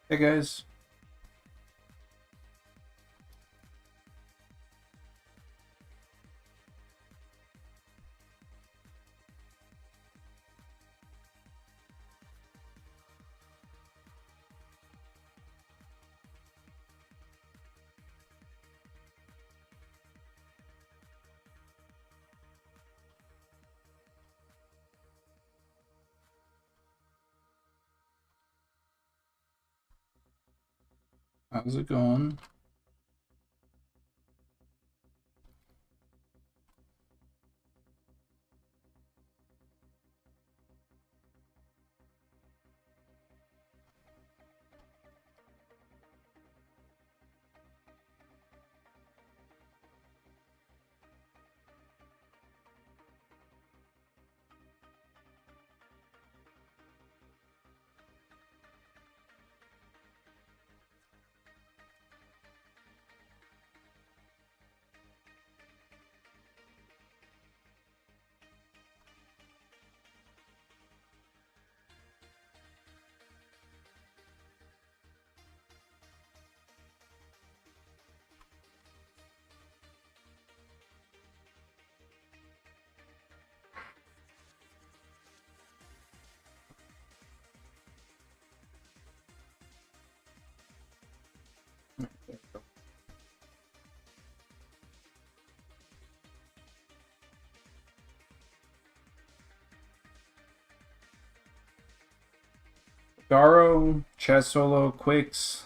Hey guys. How's it going? Garo, Chaz Solo, Quicks,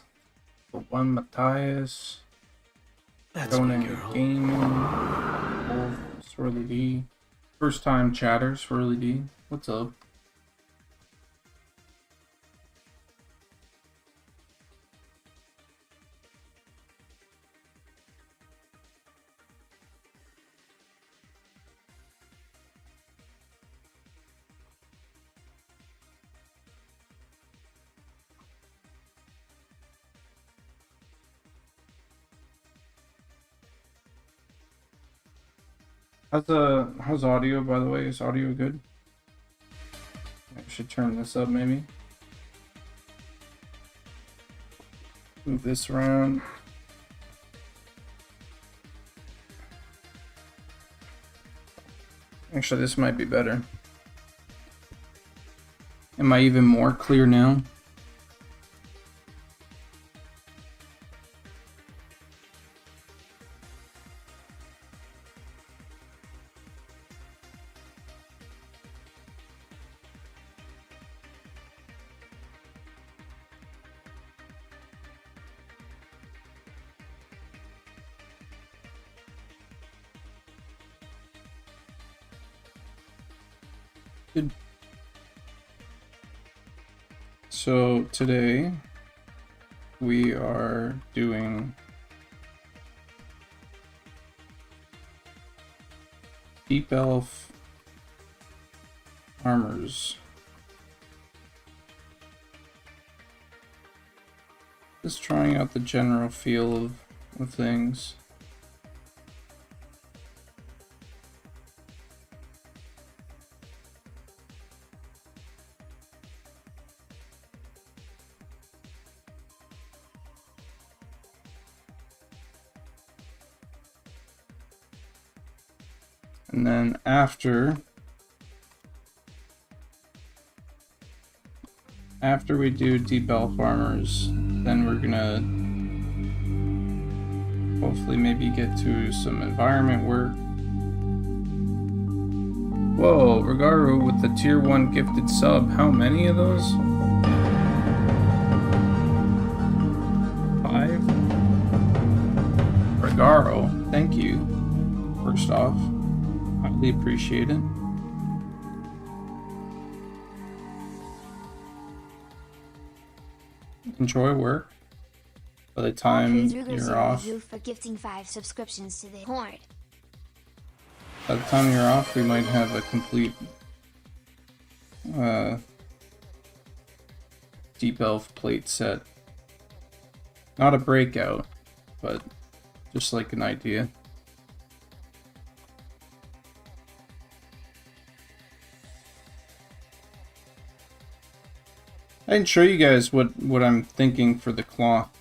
the one Matthias, Conan Gaming, Wolf, Swirly D. First time chatter, Swirly D. What's up? How's audio, by the way? Is audio good? I should turn this up maybe. Move this around. Actually, this might be better. Am I even more clear now? Good. So today we are doing Deep Elf Armors. Just trying out the general feel of things. And then after we do Deep Elf Armors, then we're gonna hopefully maybe get to some environment work. Whoa, Regaru with the tier 1 gifted sub. How many of those? 5? Regaru, thank you. First off, highly appreciate it. Enjoy work. By the time you're off, for gifting 5 subscriptions to the Horde. By the time you're off, we might have a complete Deep Elf plate set. Not a breakout, but just like an idea. I didn't show you guys what I'm thinking for the cloth.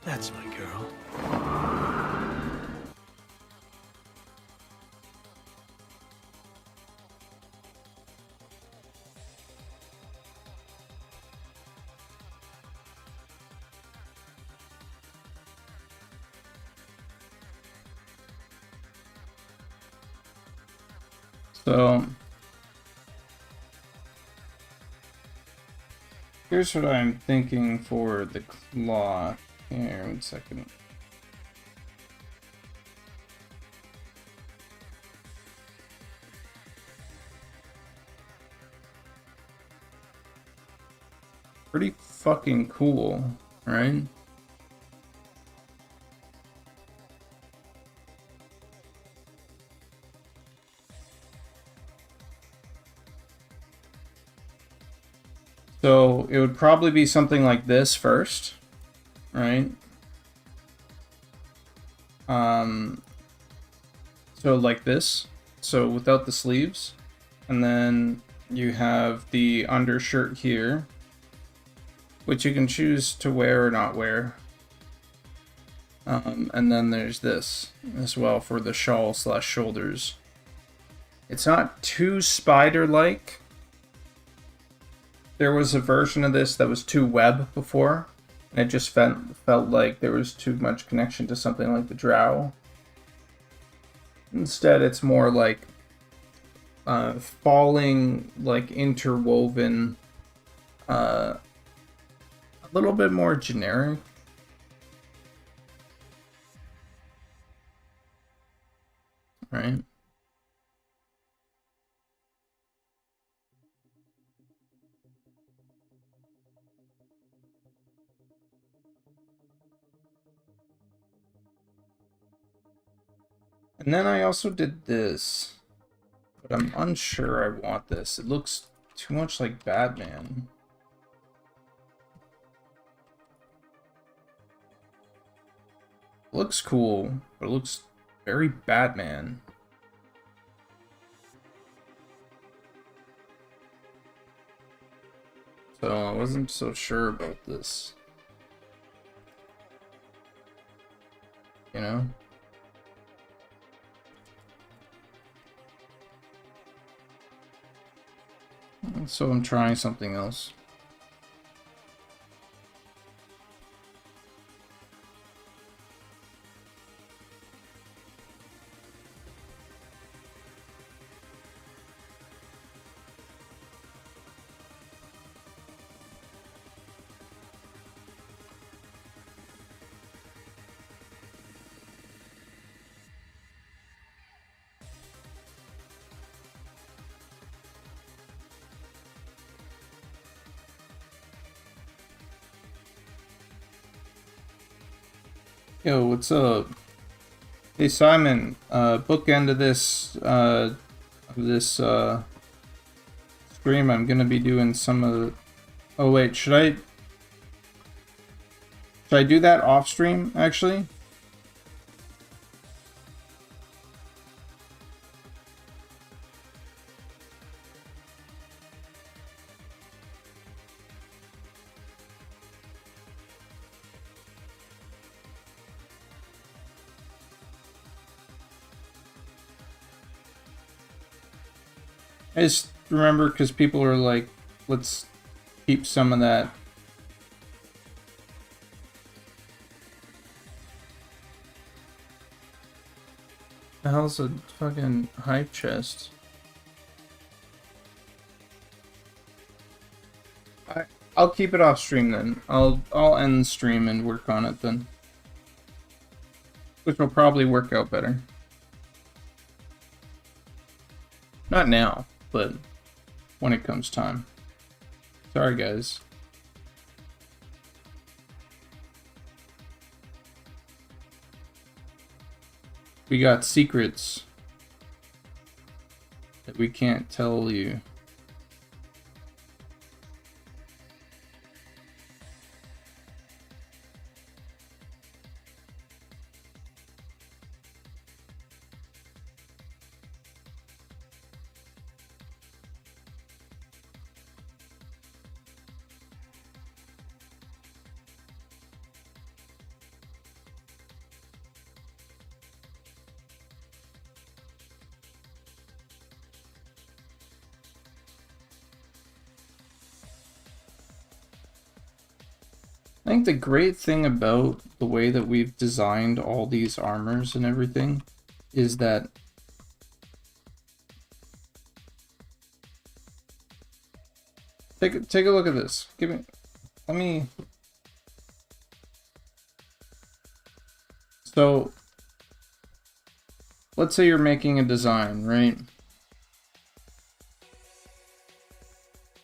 That's my girl. So here's what I'm thinking for the cloth. Here, 1 second. Pretty fucking cool, right? So it would probably be something like this first, right? So like this, so without the sleeves, and then you have the undershirt here, which you can choose to wear or not wear. And then there's this as well for the shawl / shoulders. It's not too spider-like. There was a version of this that was too web before, and it just felt like there was too much connection to something like the drow. Instead, it's more like falling, like interwoven, a little bit more generic. Right? And then I also did this, but I'm unsure I want this. It looks too much like Batman. It looks cool, but it looks very Batman. So I wasn't so sure about this. You know? So I'm trying something else. Yo, what's up? Hey Simon, bookend of this stream, I'm gonna be doing some of the... Oh wait, should I do that off stream actually? I just remember because people are like, let's keep some of that. The hell's a fucking hype chest? I'll keep it off stream then. I'll end the stream and work on it then. Which will probably work out better. Not now, but when it comes time. Sorry guys. We got secrets that we can't tell you. I think the great thing about the way that we've designed all these armors and everything is that take a look at this. Let me. So let's say you're making a design, right?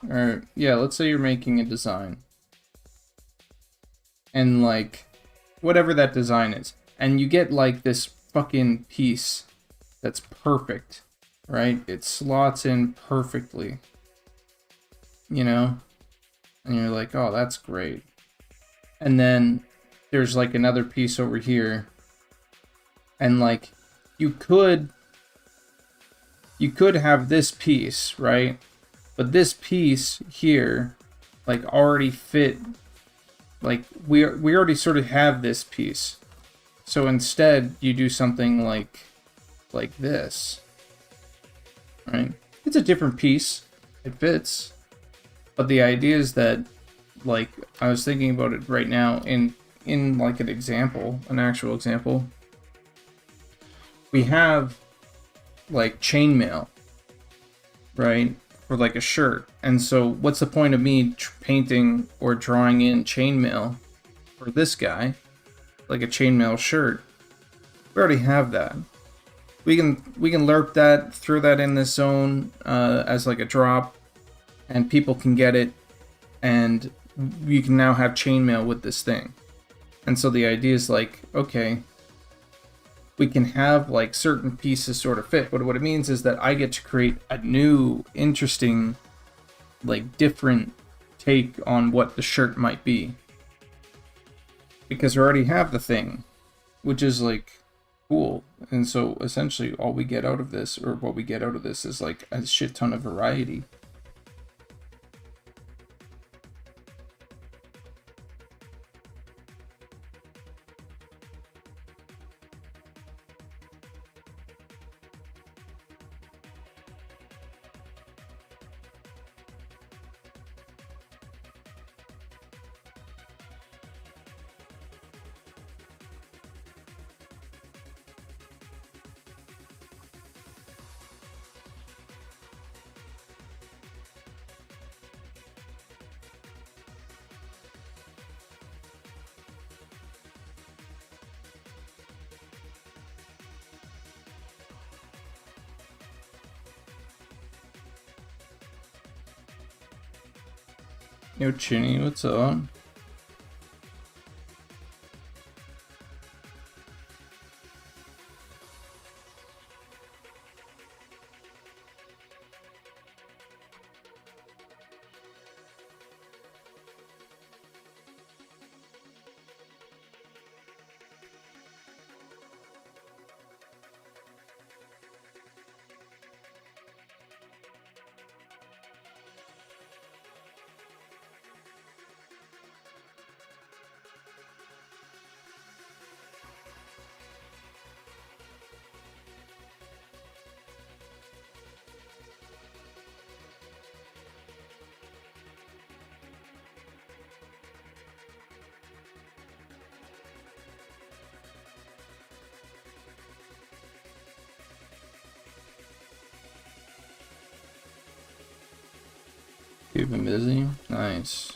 Or yeah, let's say you're making a design. And like whatever that design is. And you get like this fucking piece that's perfect, right? It slots in perfectly. You know? And you're like, "Oh, that's great." And then there's like another piece over here. And like you could have this piece, right? But this piece here like already fit, like we already sort of have this piece. So instead you do something like this, right? It's a different piece. It fits. But the idea is that, like, I was thinking about it right now in like an example, an actual example. We have like chainmail, right? For like a shirt. And so what's the point of me painting or drawing in chainmail for this guy? Like a chainmail shirt. We already have that. We can lerp that, throw that in this zone as like a drop, and people can get it, and you can now have chainmail with this thing. And so the idea is like, okay, we can have like certain pieces sort of fit, but what it means is that I get to create a new, interesting, like different take on what the shirt might be. Because we already have the thing, which is like cool. And so essentially all we get out of this, or what we get out of this, is like a shit ton of variety. Yo, Chinny, what's up? Keep him busy. Nice.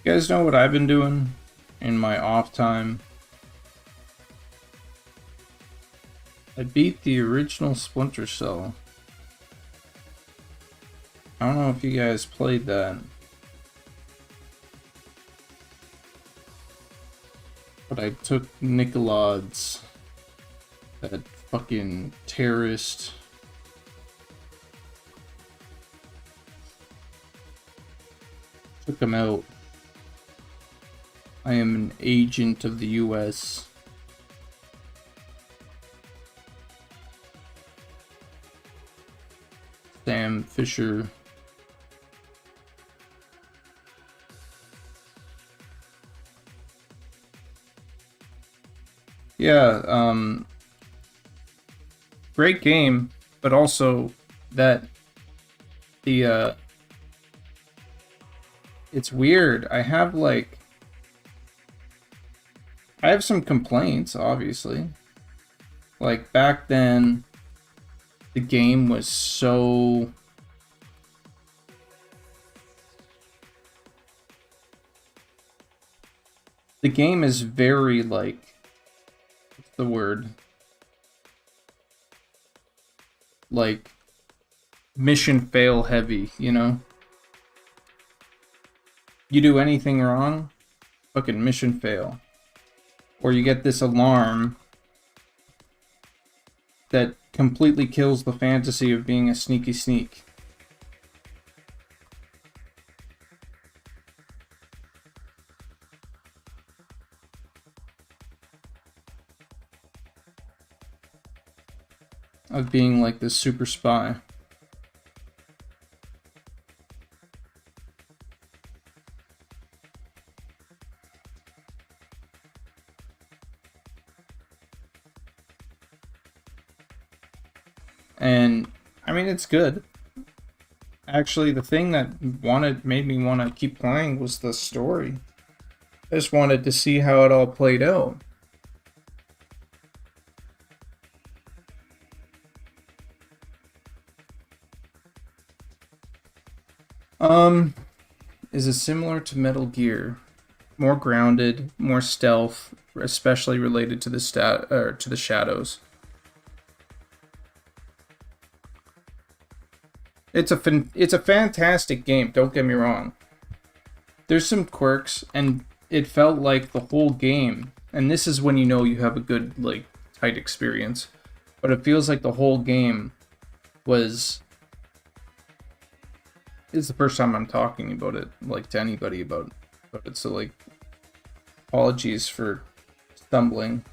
You guys know what I've been doing in my off time? I beat the original Splinter Cell. I don't know if you guys played that. But I took Nicolod's, that fucking terrorist. Took him out. I am an agent of the US. Sam Fisher. Yeah, great game, but also that the it's weird. I have some complaints, obviously. Like back then the game was so the game is very like what's the word? Like mission fail heavy, you know? You do anything wrong, fucking mission fail. Or you get this alarm that completely kills the fantasy of being a sneaky sneak. Of being like this super spy. And I mean, it's good. Actually, the thing that made me want to keep playing was the story. I just wanted to see how it all played out. Is it similar to Metal Gear? More grounded, more stealth, especially related to the shadows. It's a fantastic game, don't get me wrong. There's some quirks, and it felt like the whole game, and this is when you know you have a good, like, tight experience, but it feels like the whole game was... It's the first time I'm talking about it, like, to anybody about it, so, like, apologies for stumbling.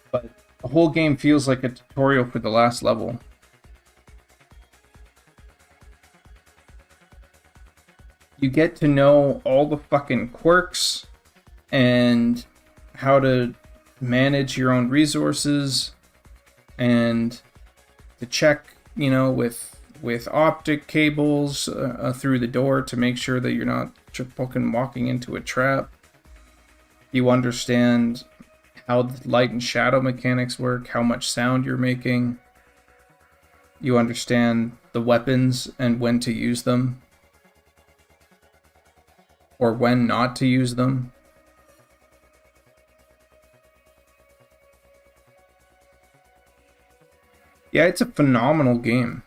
But the whole game feels like a tutorial for the last level. You get to know all the fucking quirks and how to manage your own resources and to check, you know, with optic cables through the door to make sure that you're not fucking walking into a trap. You understand how the light and shadow mechanics work, how much sound you're making. You understand the weapons and when to use them. Or when not to use them. Yeah, it's a phenomenal game.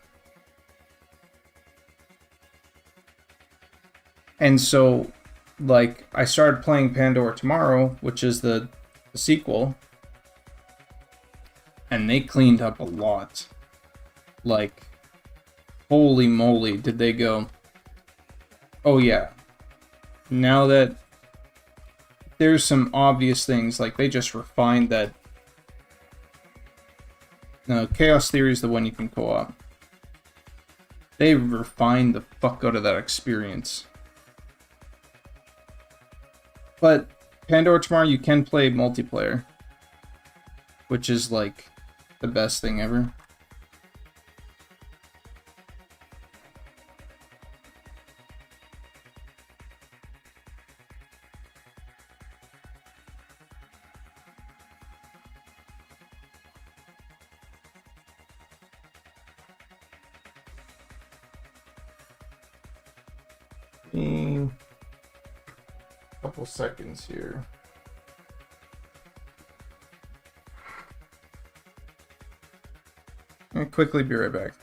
And so, like, I started playing Pandora Tomorrow, which is the sequel, and they cleaned up a lot. Like, holy moly, did they go, oh yeah, now that there's some obvious things, like they just refined that. No, Chaos Theory is the one you can co-op. They refined the fuck out of that experience. But Pandora Tomorrow, you can play multiplayer, which is like the best thing ever. Couple seconds here. I'll quickly be right back.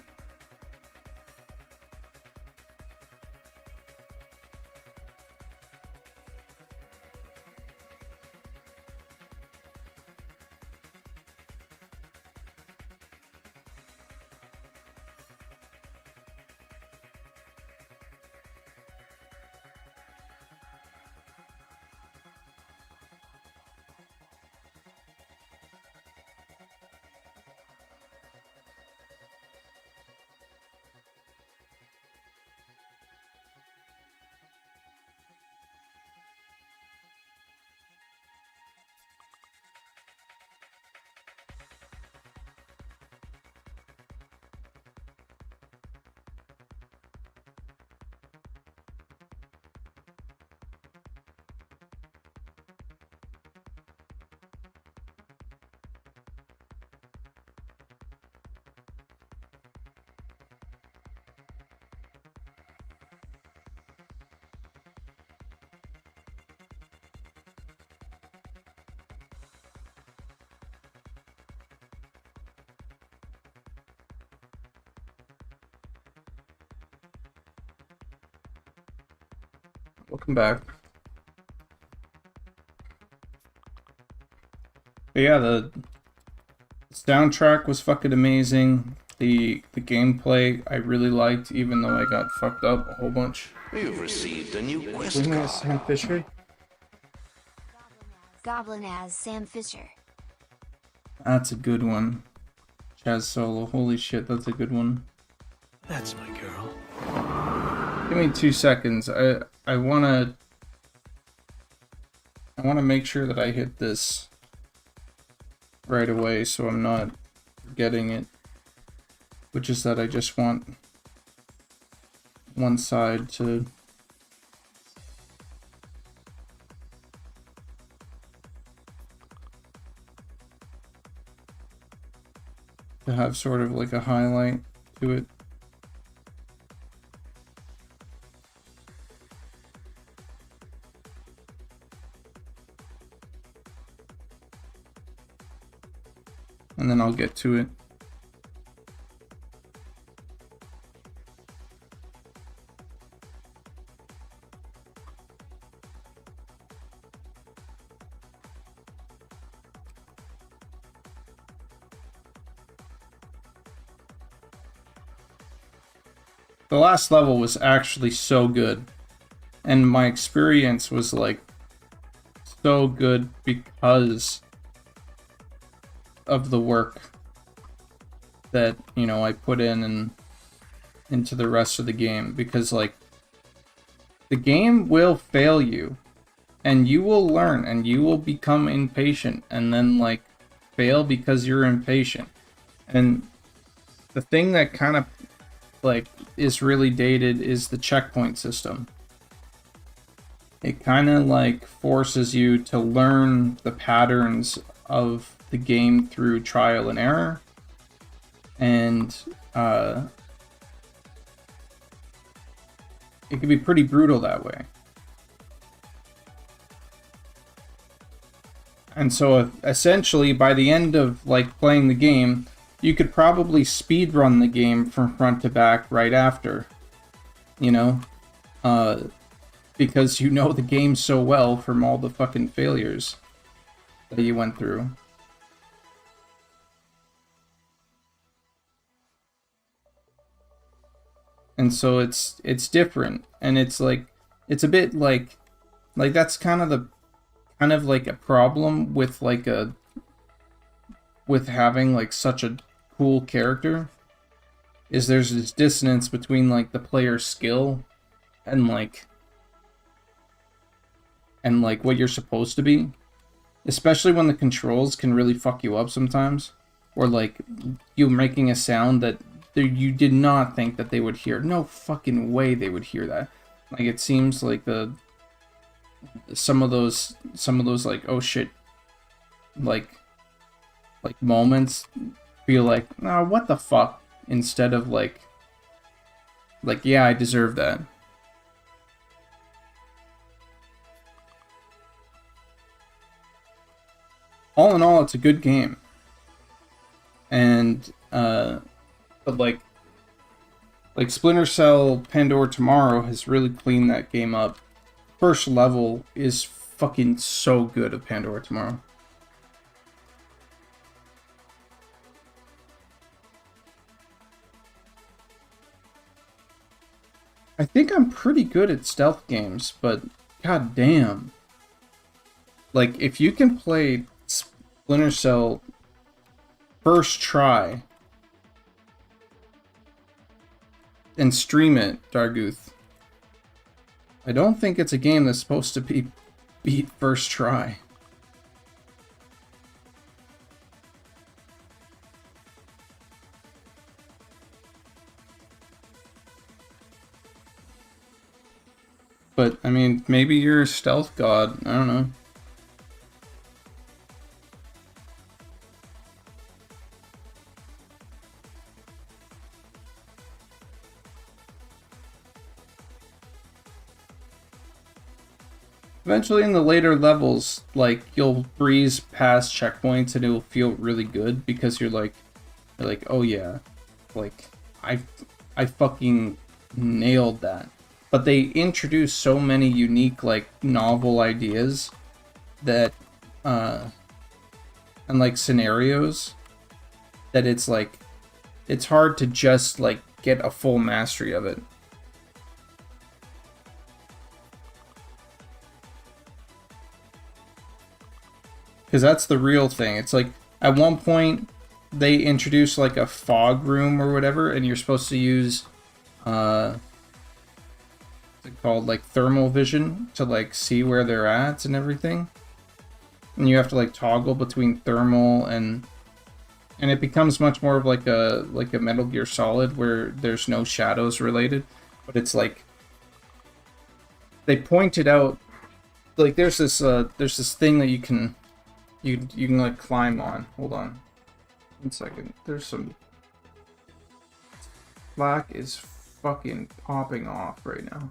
Welcome back. But yeah, the soundtrack was fucking amazing. The gameplay I really liked, even though I got fucked up a whole bunch. You've received a new quest Wasn't that card. Sam Fisher? Goblin as Sam Fisher. That's a good one. Chaz Solo. Holy shit, that's a good one. That's my girl. Give me 2 seconds. I wanna make sure that I hit this right away so I'm not forgetting it. Which is that I just want one side to have sort of like a highlight to it. And then I'll get to it. The last level was actually so good, and my experience was like so good because of the work that, you know, I put in and into the rest of the game. Because like the game will fail you and you will learn and you will become impatient and then like fail because you're impatient. And the thing that kind of like is really dated is the checkpoint system. It kind of like forces you to learn the patterns of the game through trial and error, and it can be pretty brutal that way. And so essentially by the end of like playing the game, you could probably speedrun the game from front to back right after, you know, because you know the game so well from all the fucking failures that you went through. And so it's different, and it's like it's a bit like that's kind of like a problem with like with having like such a cool character, is there's this dissonance between like the player's skill and like what you're supposed to be, especially when the controls can really fuck you up sometimes, or like you making a sound that you did not think that they would hear. No fucking way they would hear that. Like it seems like some of those like oh shit like moments feel like, oh, what the fuck, instead of like yeah, I deserve that. All in all, it's a good game. And but like Splinter Cell Pandora Tomorrow has really cleaned that game up. First level is fucking so good of Pandora Tomorrow. I think I'm pretty good at stealth games, but god damn. Like, if you can play Splinter Cell first try and stream it, Darguth, I don't think it's a game that's supposed to be beat first try. But, I mean, maybe you're a stealth god. I don't know. Eventually in the later levels, like, you'll breeze past checkpoints and it'll feel really good because you're like, oh yeah, like, I fucking nailed that. but they introduce so many unique, like, novel ideas that, and like scenarios that it's like, it's hard to just like get a full mastery of it. Because that's the real thing. It's like, at one point, they introduced like a fog room or whatever, and you're supposed to use, what's it called, like thermal vision to like see where they're at and everything. And you have to like toggle between thermal and it becomes much more of like a Metal Gear Solid where there's no shadows related, but it's like they pointed out like there's this thing that you can like climb on. Hold on. 1 second. There's some Slack is fucking popping off right now.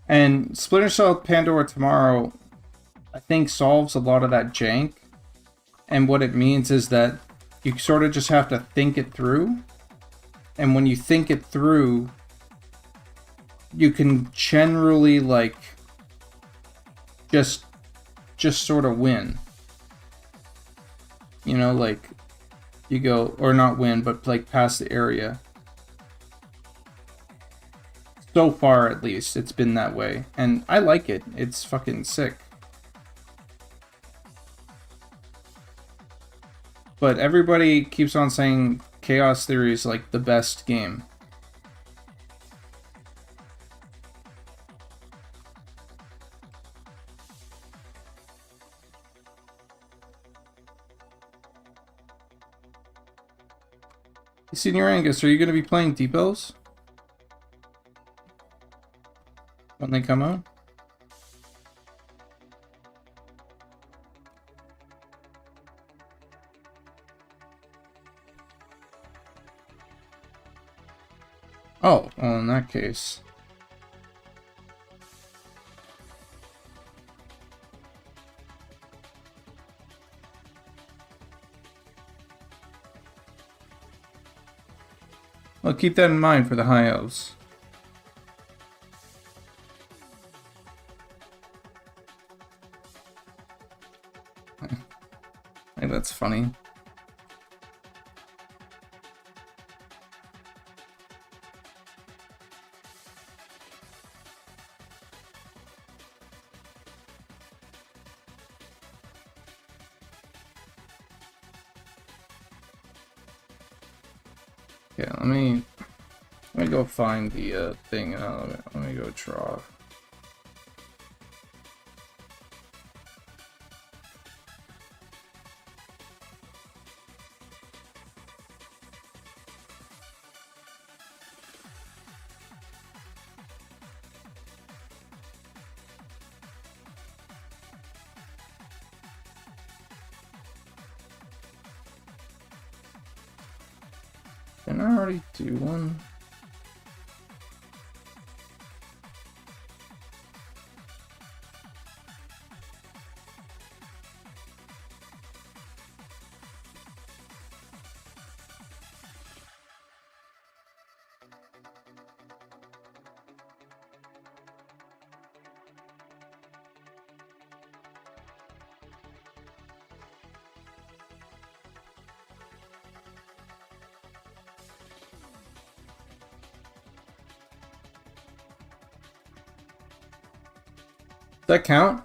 And Splinter Cell Pandora Tomorrow, I think, solves a lot of that jank. And what it means is that you sort of just have to think it through. And when you think it through, you can generally, like, just sort of win. You know, like, you go, or not win, but, like, pass the area. So far, at least, it's been that way. And I like it. It's fucking sick. But everybody keeps on saying Chaos Theory is like the best game. Senior Angus, are you going to be playing Deepos when they come out? Oh, well, in that case. Well, keep that in mind for the high elves. Hey, that's funny. Yeah, let me go find the thing. Let me go draw. Didn't I already do one? Does that count?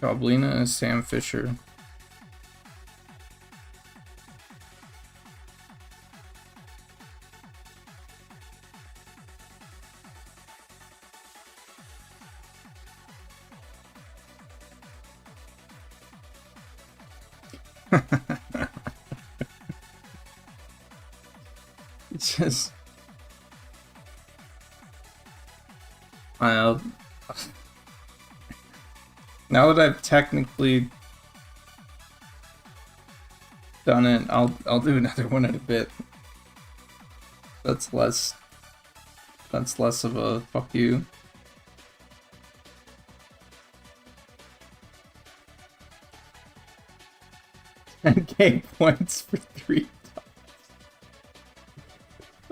Goblina is Sam Fisher. It's just... now that I've technically done it, I'll do another one in a bit. That's less of a fuck you. $10K points for 3 times.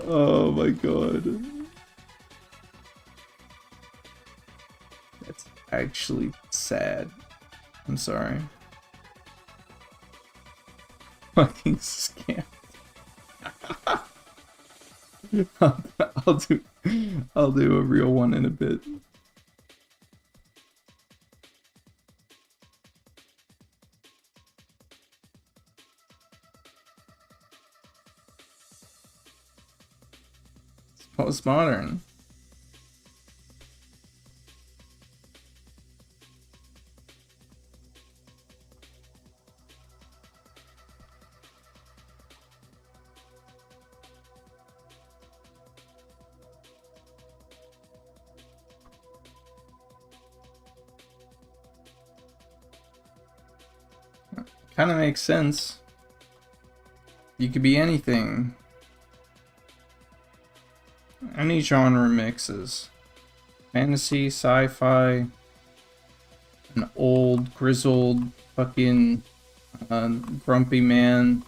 Oh my god. That's actually sad. I'm sorry. Fucking scam. I'll do a real one in a bit. It's postmodern. Kind of makes sense. You could be anything. Any genre mixes. Fantasy, sci-fi, an old, grizzled, fucking grumpy man.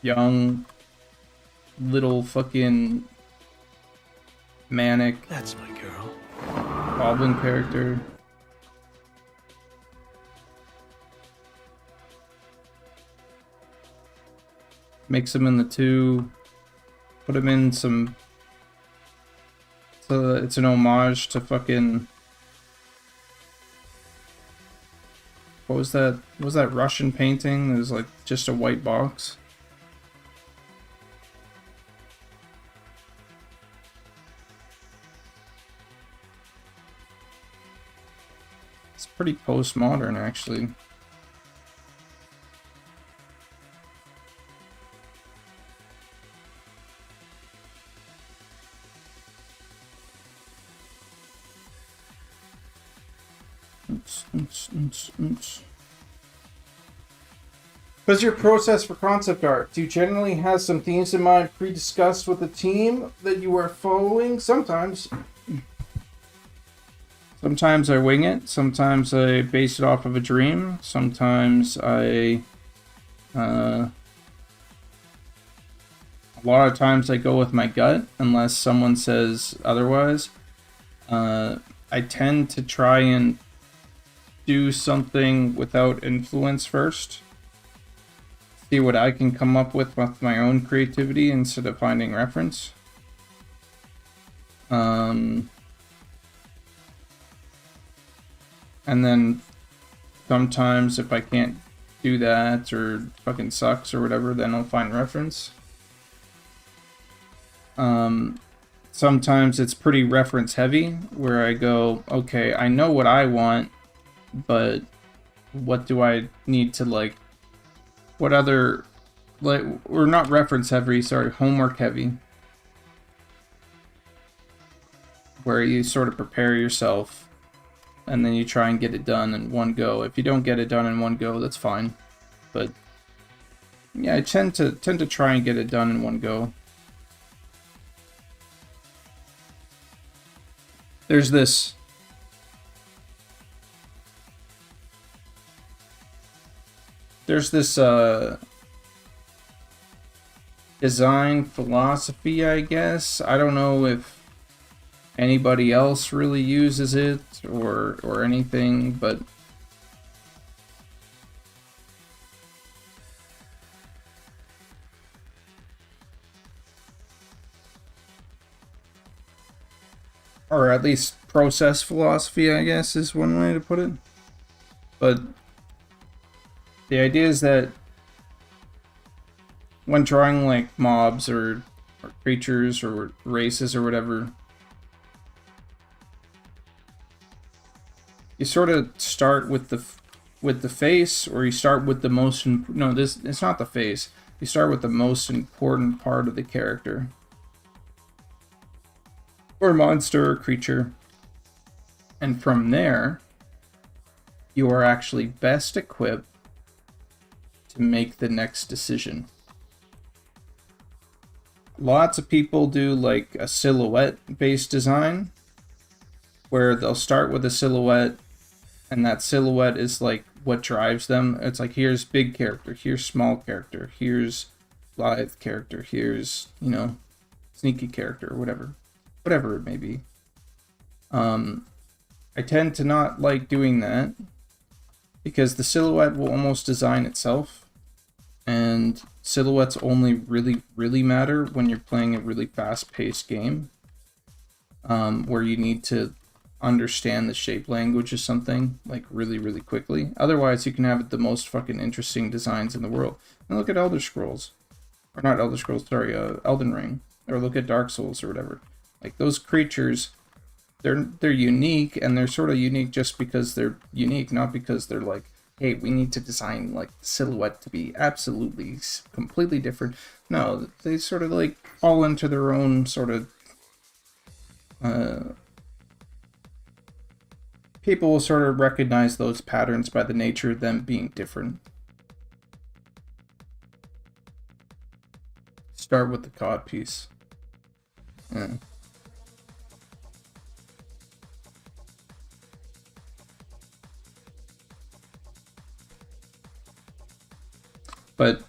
Young, little fucking manic. That's my girl. Goblin character. Mix them in the two. Put them in some. So it's an homage to fucking. What was that? What was that Russian painting? It was like just a white box. It's pretty postmodern, actually. What's your process for concept art? Do you generally have some themes in mind pre-discussed with the team that you are following? Sometimes. Sometimes I wing it. Sometimes I base it off of a dream. Sometimes a lot of times I go with my gut unless someone says otherwise. I tend to try and do something without influence first. See what I can come up with my own creativity instead of finding reference. And then sometimes if I can't do that or fucking sucks or whatever, then I'll find reference. Sometimes it's pretty reference heavy where I go, okay, I know what I want, but what do I need to like, what other, like, or not reference heavy, sorry, homework heavy. Where you sort of prepare yourself and then you try and get it done in one go. If you don't get it done in one go, that's fine. But yeah, I tend to try and get it done in one go. There's this design philosophy, I guess. I don't know if anybody else really uses it or anything, but or at least process philosophy, I guess, is one way to put it. But the idea is that when drawing like mobs or creatures or races or whatever, you sort of start with the face, or you start with the most no, this it's not the face. You start with the most important part of the character, or monster or creature, and from there you are actually best equipped to make the next decision. Lots of people do like a silhouette based design where they'll start with a silhouette, and that silhouette is like what drives them. It's like, here's big character, here's small character, here's lithe character, here's, you know, sneaky character, whatever it may be. I tend to not like doing that because the silhouette will almost design itself, and silhouettes only really matter when you're playing a really fast-paced game, where you need to understand the shape language of something like really quickly. Otherwise, you can have the most fucking interesting designs in the world. And look at Elder Scrolls, or not Elder Scrolls, sorry, Elden Ring, or look at Dark Souls or whatever. Like, those creatures, they're unique, and they're sort of unique just because they're unique, not because they're like, hey, we need to design like silhouette to be absolutely completely different. No, they sort of like fall into their own sort of people will sort of recognize those patterns by the nature of them being different. Start with the cod piece. Yeah. But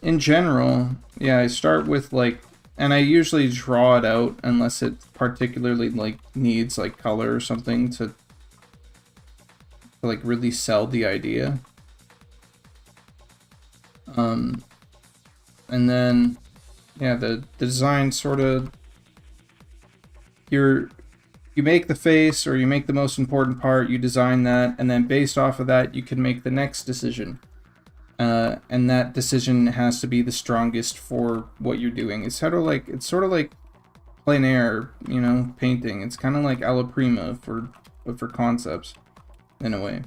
in general, yeah, I start with like, and I usually draw it out unless it particularly like needs like color or something to like really sell the idea. And then yeah, the design sort of, you make the face, or you make the most important part, you design that, and then based off of that you can make the next decision. And that decision has to be the strongest for what you're doing. It's sort of like plein air, you know, painting. It's kind of like alla prima for concepts, in a way.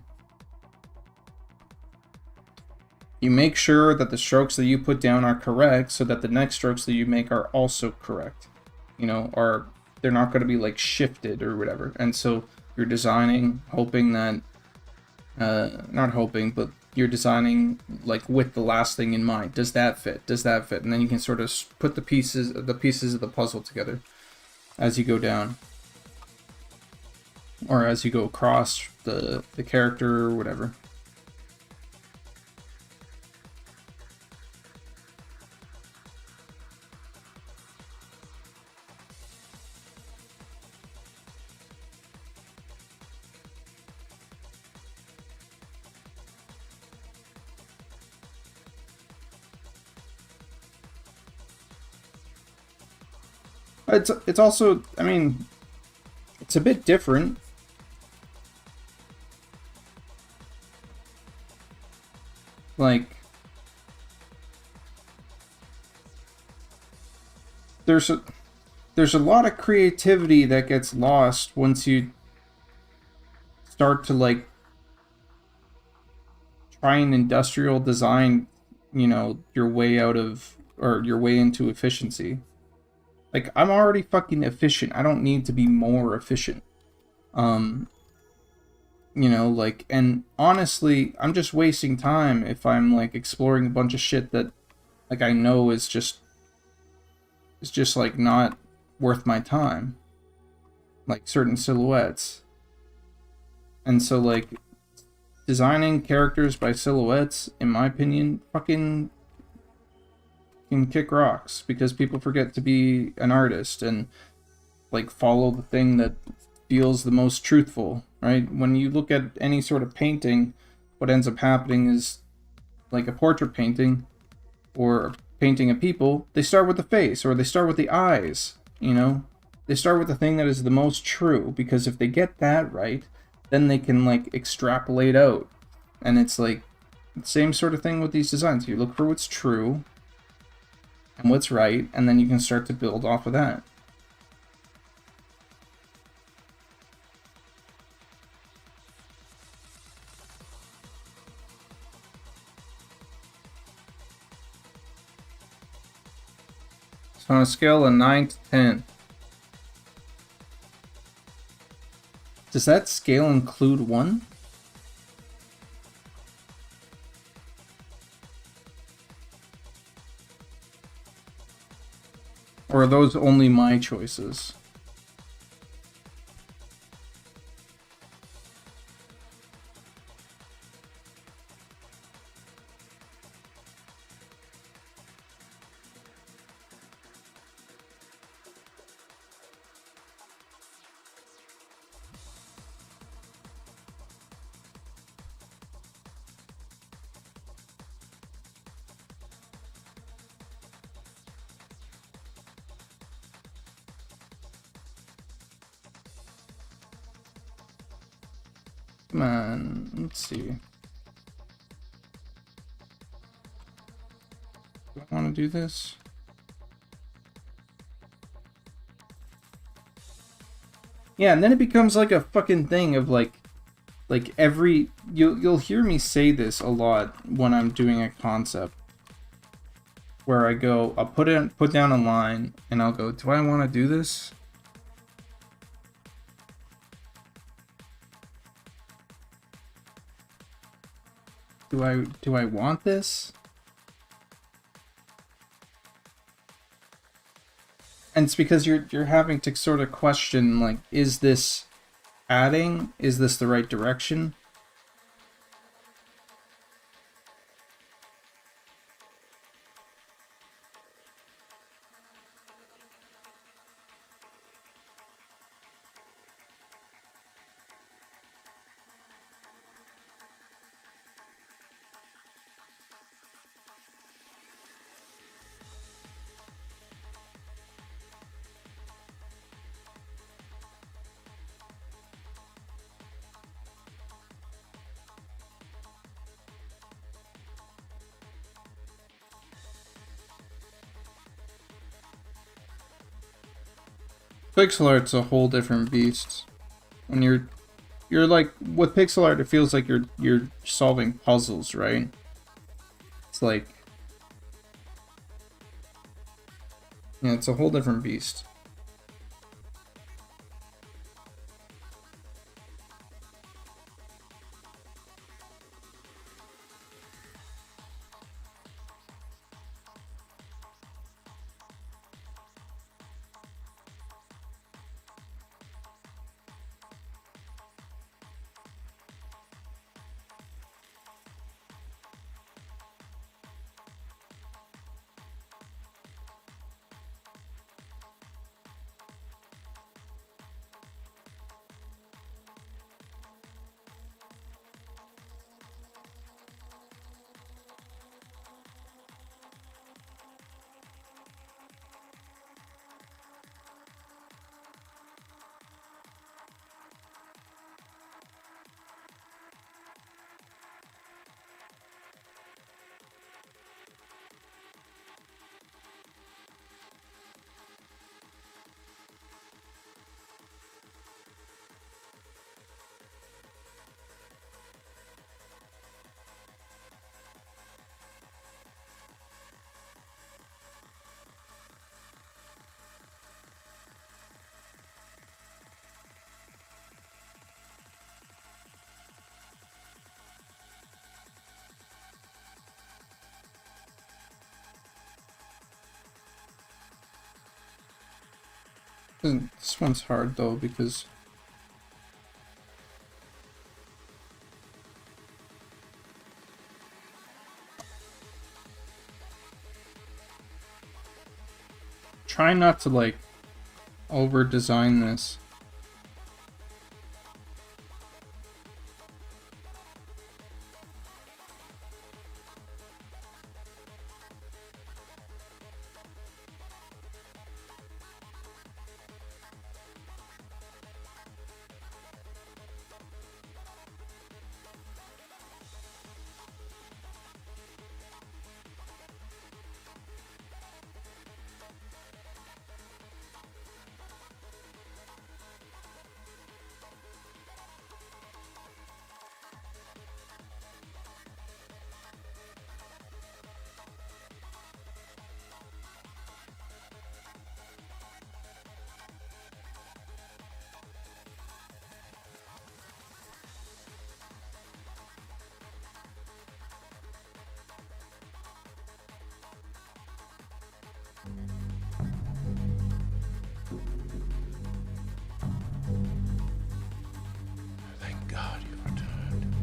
You make sure that the strokes that you put down are correct, so that the next strokes that you make are also correct. You know, or they're not going to be like shifted or whatever. And so you're designing, hoping that, not hoping, but you're designing like with the last thing in mind. Does that fit? Does that fit? And then you can sort of put the pieces of the puzzle together as you go down, or as you go across the character or whatever. It's also, I mean, it's a bit different. Like, there's a lot of creativity that gets lost once you start to like try and industrial design, you know, your way out of, or your way into efficiency. Like, I'm already fucking efficient. I don't need to be more efficient. You know, like, and honestly, I'm just wasting time if I'm like exploring a bunch of shit that like I know is just like not worth my time. Like certain silhouettes. And so like designing characters by silhouettes, in my opinion, fucking can kick rocks, because people forget to be an artist and like follow the thing that feels the most truthful, right? When you look at any sort of painting, what ends up happening is, like a portrait painting or painting of people, they start with the face, or they start with the eyes, you know? They start with the thing that is the most true, because if they get that right, then they can like extrapolate out. And it's like same sort of thing with these designs. You look for what's true and what's right, and then you can start to build off of that. So on a scale of 9 to 10, does that scale include 1? Or are those only my choices? Come on, let's see. Do I want to do this? Yeah, and then it becomes like a fucking thing of like every you'll hear me say this a lot when I'm doing a concept where I go, I'll put down a line and I'll go, do I want to do this? Do I want this? And it's because you're having to sort of question, like, is this adding? Is this the right direction? Pixel art's a whole different beast. When you're like, with pixel art, it feels like you're solving puzzles, right? It's like, yeah, it's a whole different beast. This one's hard though, because try not to like over design this.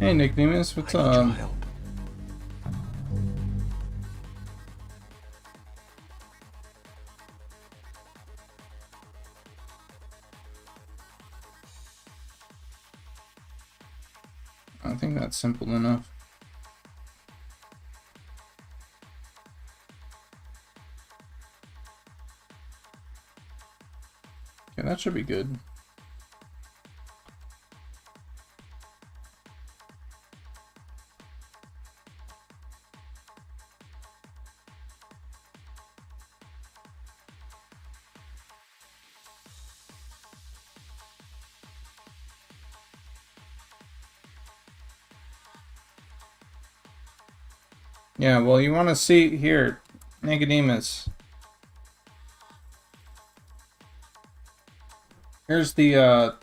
Hey, Nicodemus, what's I need your up? help. I think that's simple enough. Okay, that should be good. Yeah, well, you want to see here, Nicodemus. Here's the, that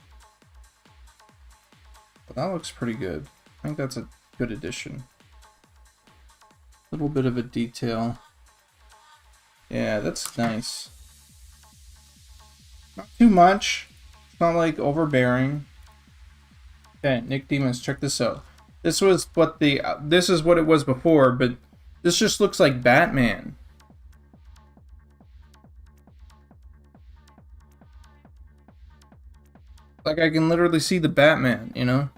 looks pretty good. I think that's a good addition. A little bit of a detail. Yeah, that's nice. Not too much. It's not like overbearing. Okay, Nicodemus, check this out. This was what the, this is what it was before, but this just looks like Batman. Like I can literally see the Batman, you know?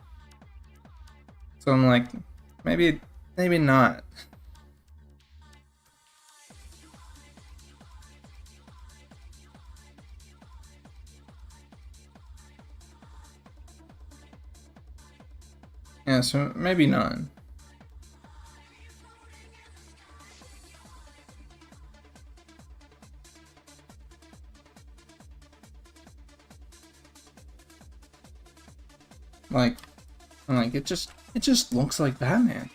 So I'm like, maybe not. Yeah, so maybe not. Like, I'm like, it just looks like Batman.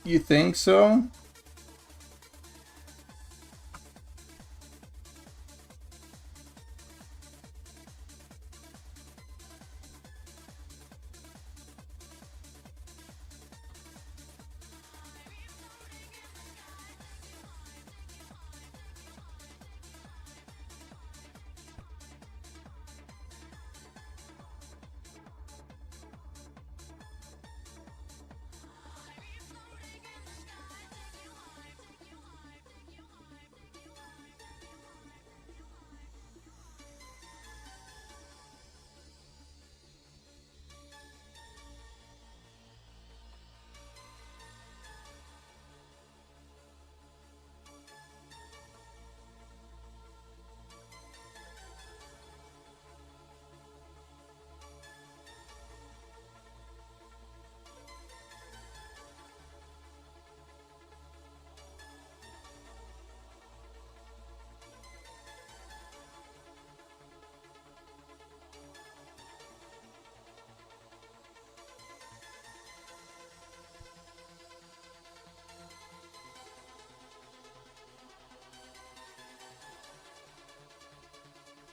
You think so?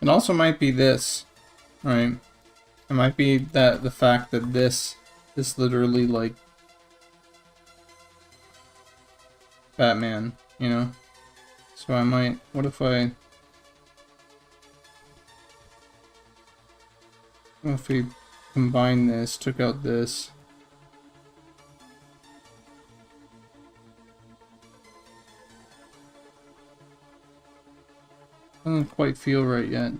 It also might be this, right? It might be that the fact that this literally like Batman, you know? So I might, what if we combine this, took out this? Doesn't quite feel right yet.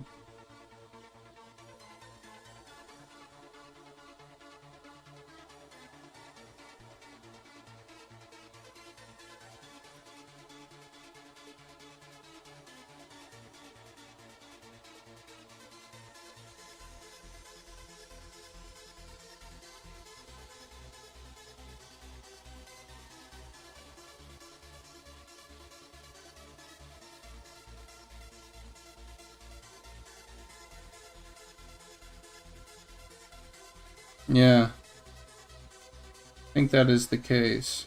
Yeah, I think that is the case.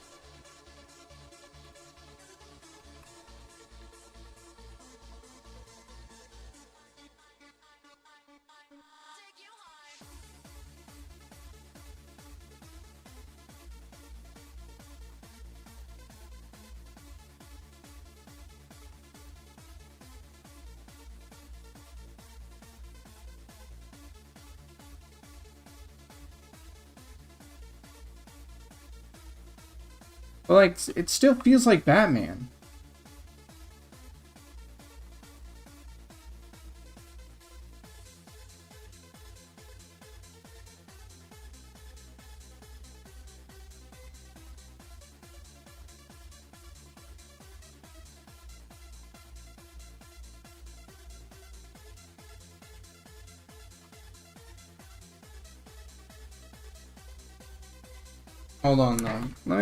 But like, it still feels like Batman. Hold on though. Let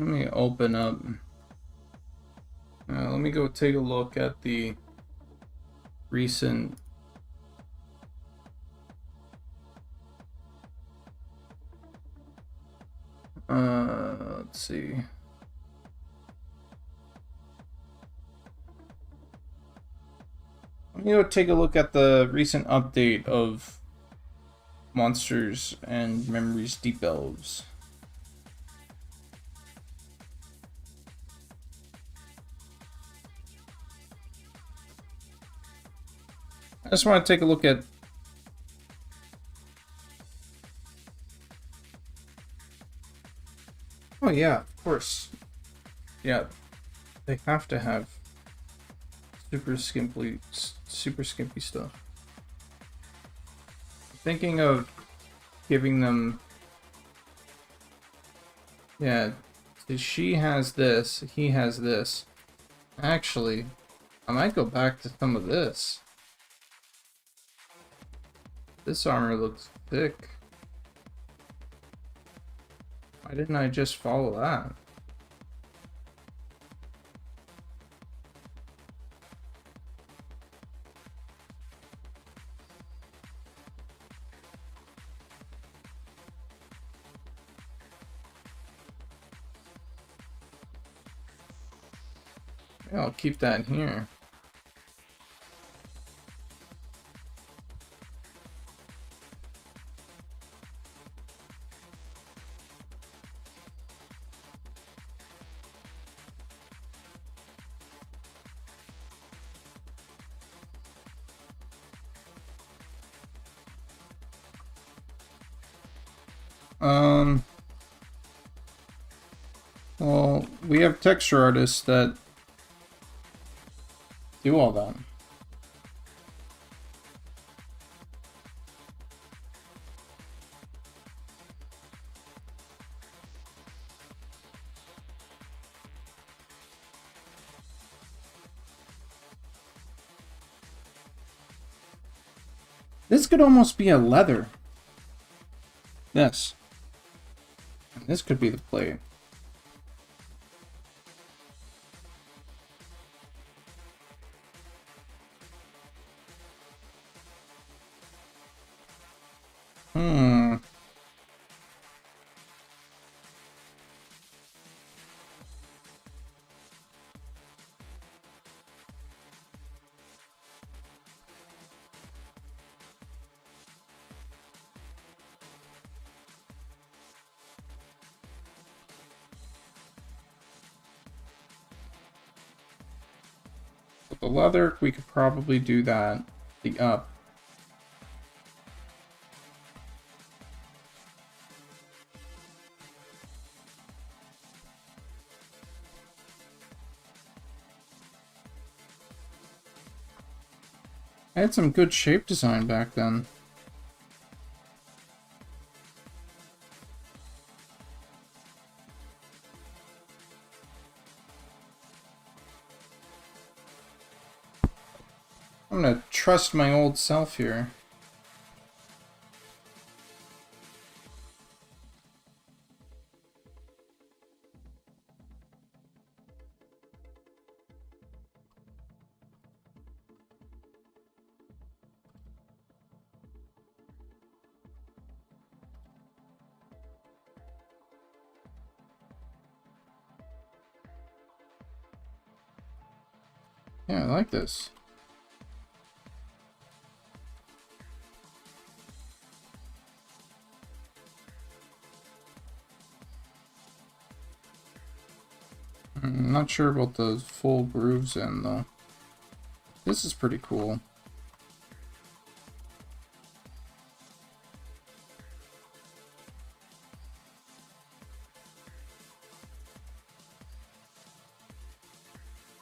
me open up. Let me go take a look at the recent let's see. Let me go take a look at the recent update of Monsters and Memories Deep Elves. I just want to take a look at... Oh yeah, of course. Yeah, they have to have super skimpy stuff. I'm thinking of giving them... Yeah, so she has this, he has this. Actually, I might go back to some of this. This armor looks thick. Why didn't I just follow that? Yeah, I'll keep that in here. Well, we have texture artists that do all that. This could almost be a leather. This. And this could be the plate. With the leather, we could probably do that. The up. I had some good shape design back then. I'm gonna trust my old self here. Yeah, I like this. I'm not sure about the full grooves in though. This is pretty cool.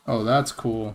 Oh, that's cool.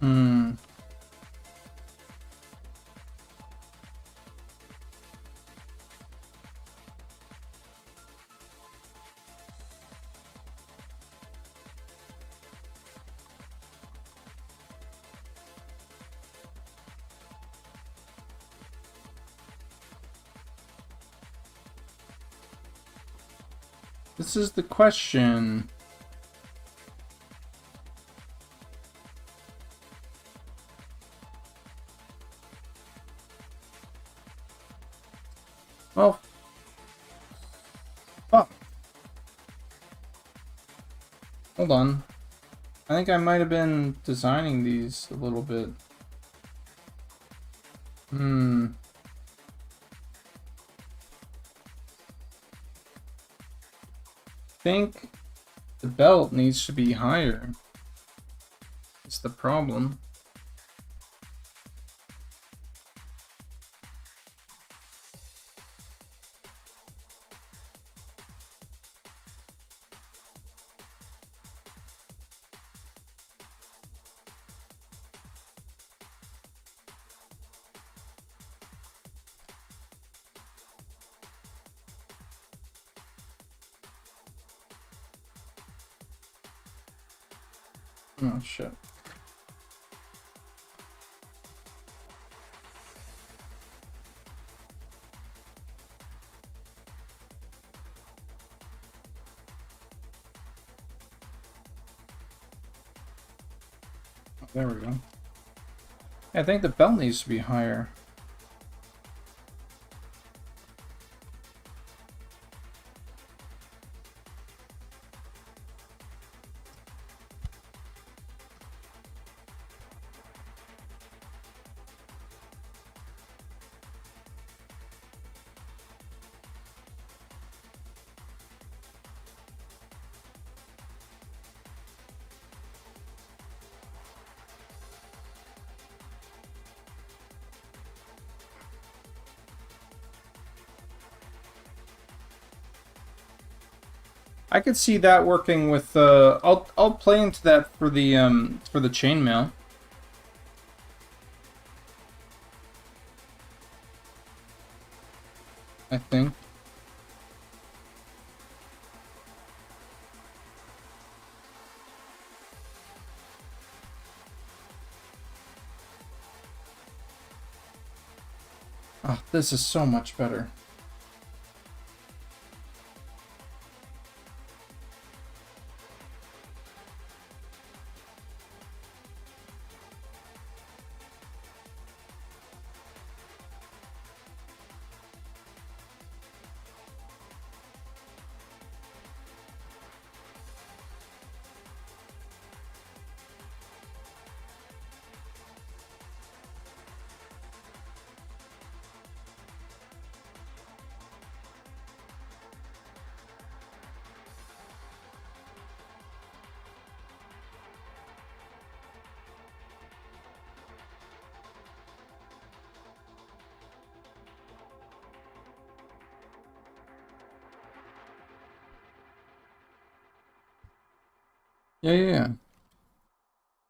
Hmm. This is the question. Well, fuck. Hold on. I think I might have been designing these a little bit. I think the belt needs to be higher. It's the problem. Oh shit. Oh, there we go. I think the belt needs to be higher. I could see that working with I'll play into that for the chainmail. I think. Oh, this is so much better. Yeah, yeah, yeah.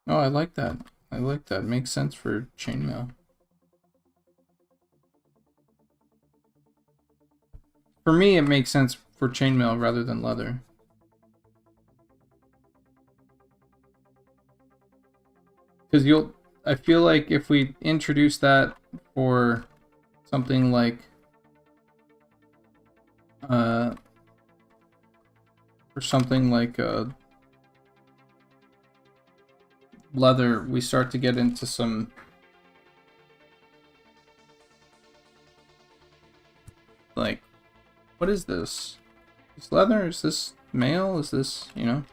Oh, I like that. I like that. Makes sense for chainmail. For me, it makes sense for chainmail rather than leather. Because I feel like if we introduce that for something like for something like leather, we start to get into some like, what is this? Is leather? Is this mail? Is this, you know?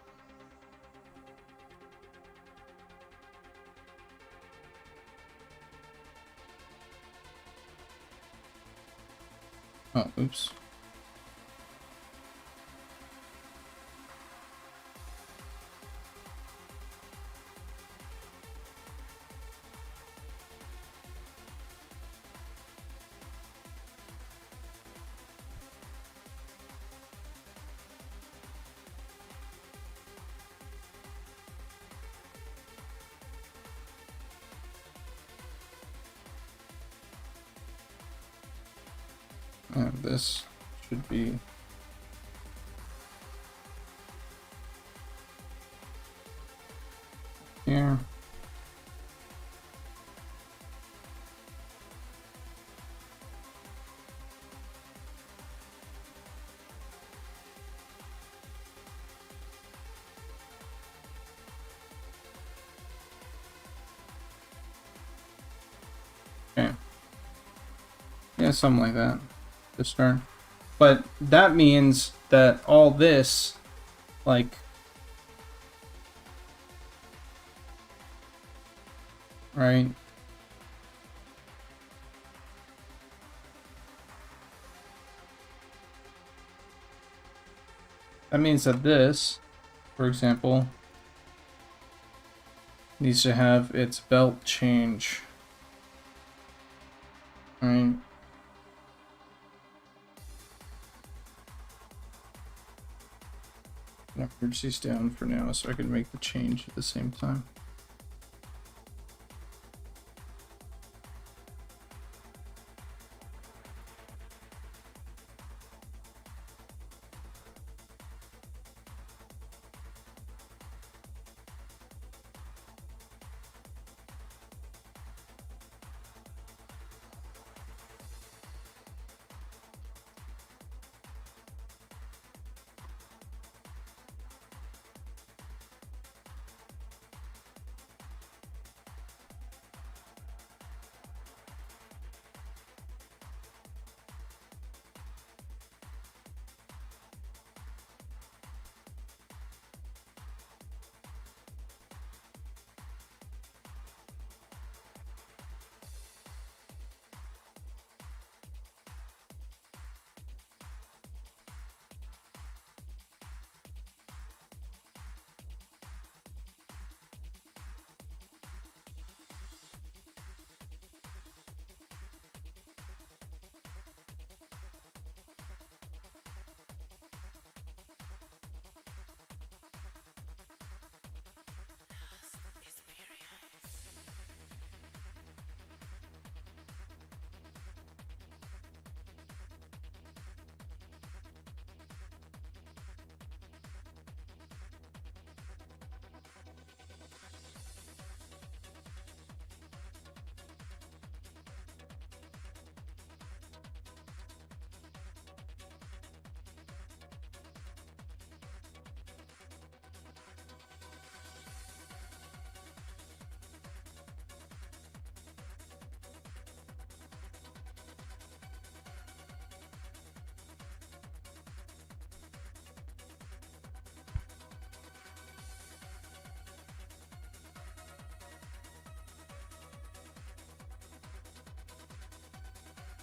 Oh, oops. And this should be here. Okay. Yeah, something like that to start. But that means that all this, like, right? That means that this, for example, needs to have its belt change. Right? Merge these down for now so I can make the change at the same time.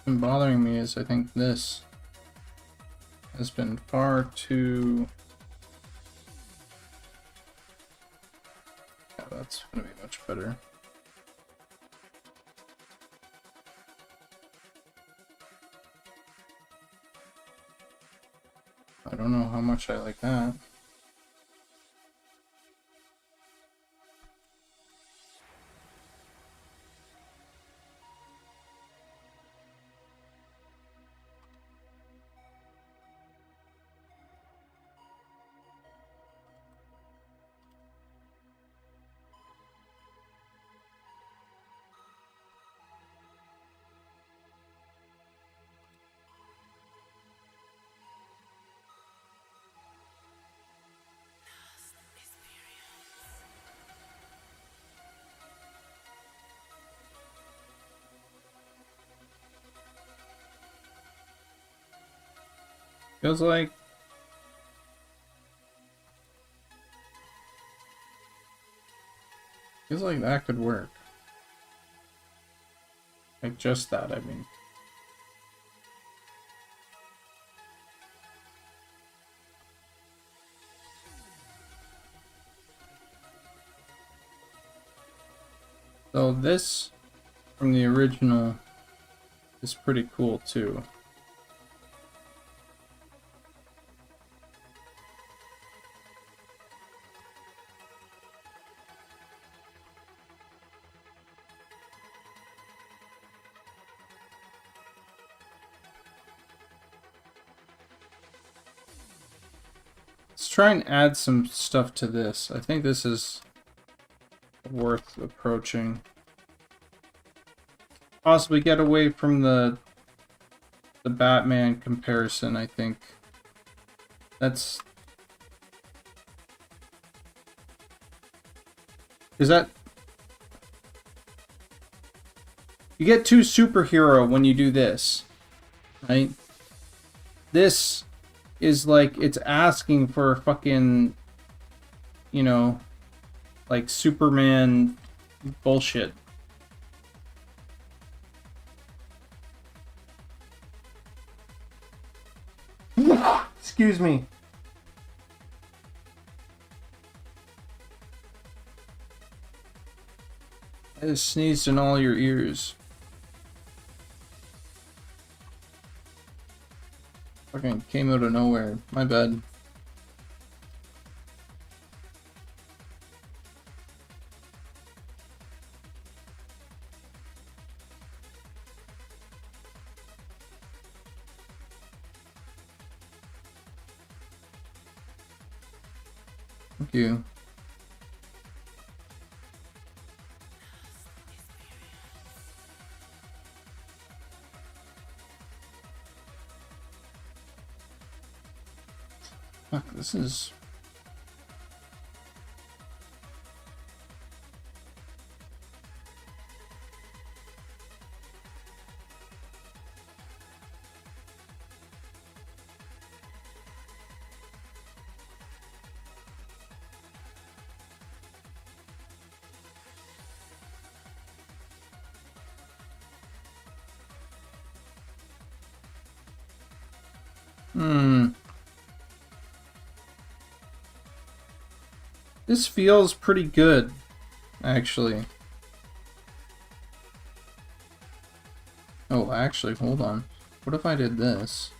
What's been bothering me is I think this has been far too... Yeah, that's going to be much better. I don't know how much I like that. Feels like that could work. Like just that, I mean. So this from the original is pretty cool too. Let's try and add some stuff to this. I think this is worth approaching. Possibly get away from the Batman comparison, I think. That's... Is that... You get too superhero when you do this, right? This is like, it's asking for fucking, you know, like Superman bullshit. Excuse me. I just sneezed in all your ears. Fucking came out of nowhere. My bad. Thank you. Fuck, this is... This feels pretty good, actually. Oh, actually, hold on. What if I did this?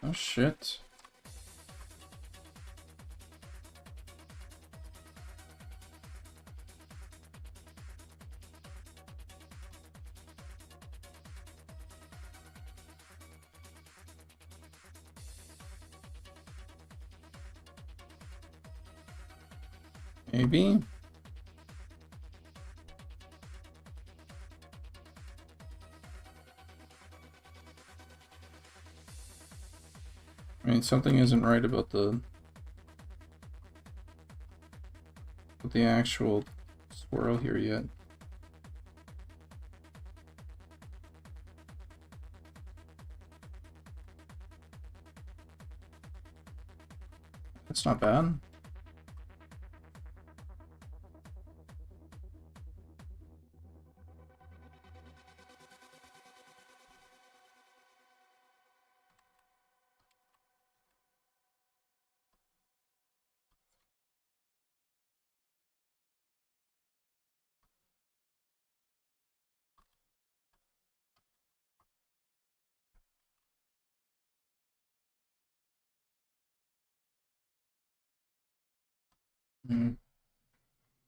Oh, shit. Maybe? I mean, something isn't right about the actual swirl here yet. That's not bad.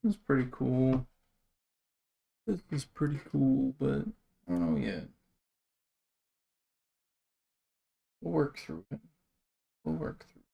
This is pretty cool. This is pretty cool, but I don't know yet. We'll work through it. We'll work through it.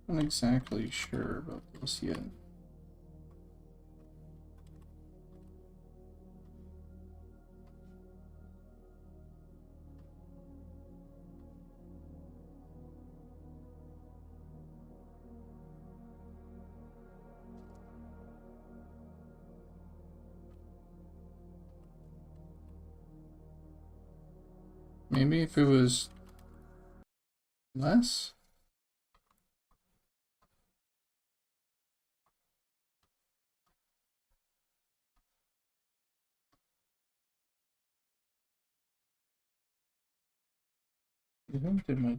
Not exactly sure about this yet. Maybe if it was less? Did my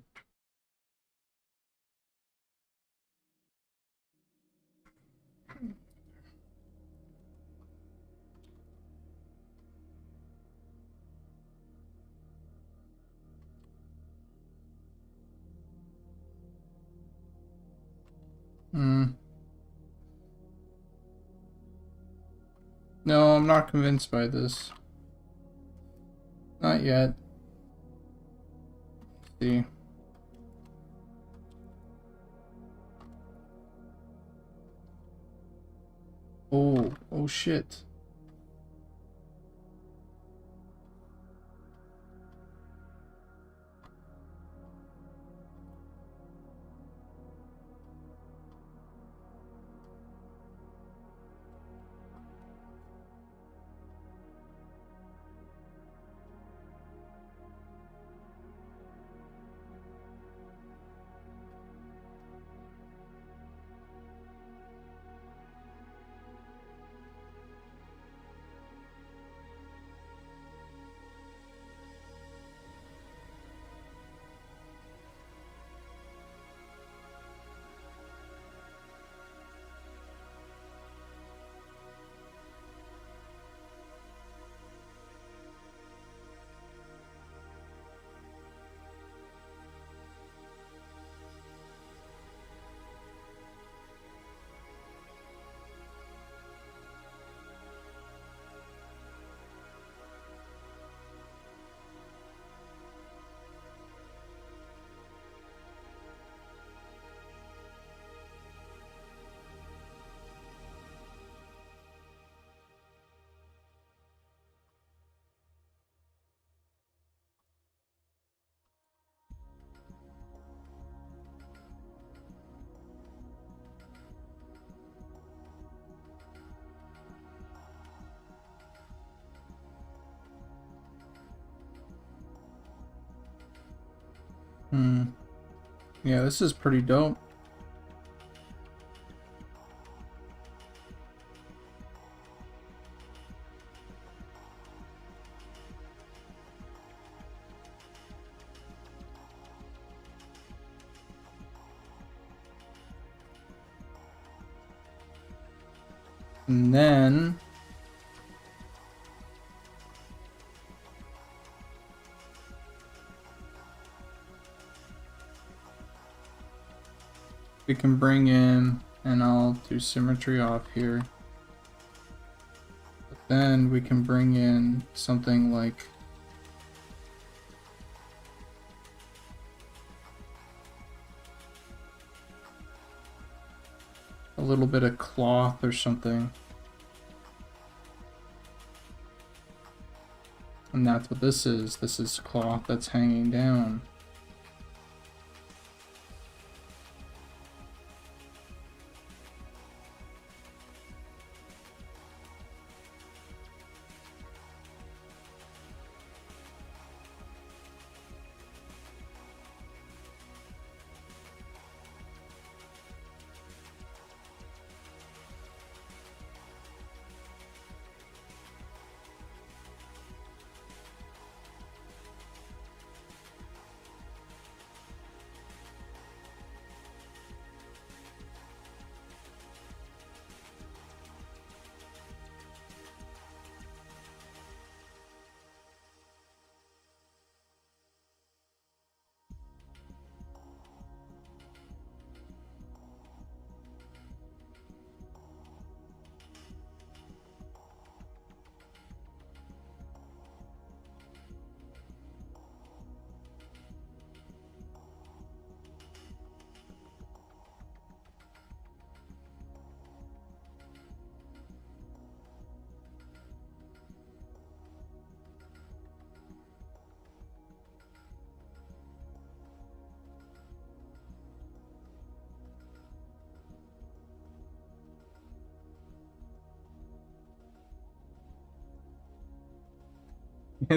No, I'm not convinced by this. Not yet. Let's see. Oh shit. Yeah, this is pretty dope. And then we can bring in, and I'll do symmetry off here. But then we can bring in something like a little bit of cloth or something. And that's what this is. This is cloth that's hanging down.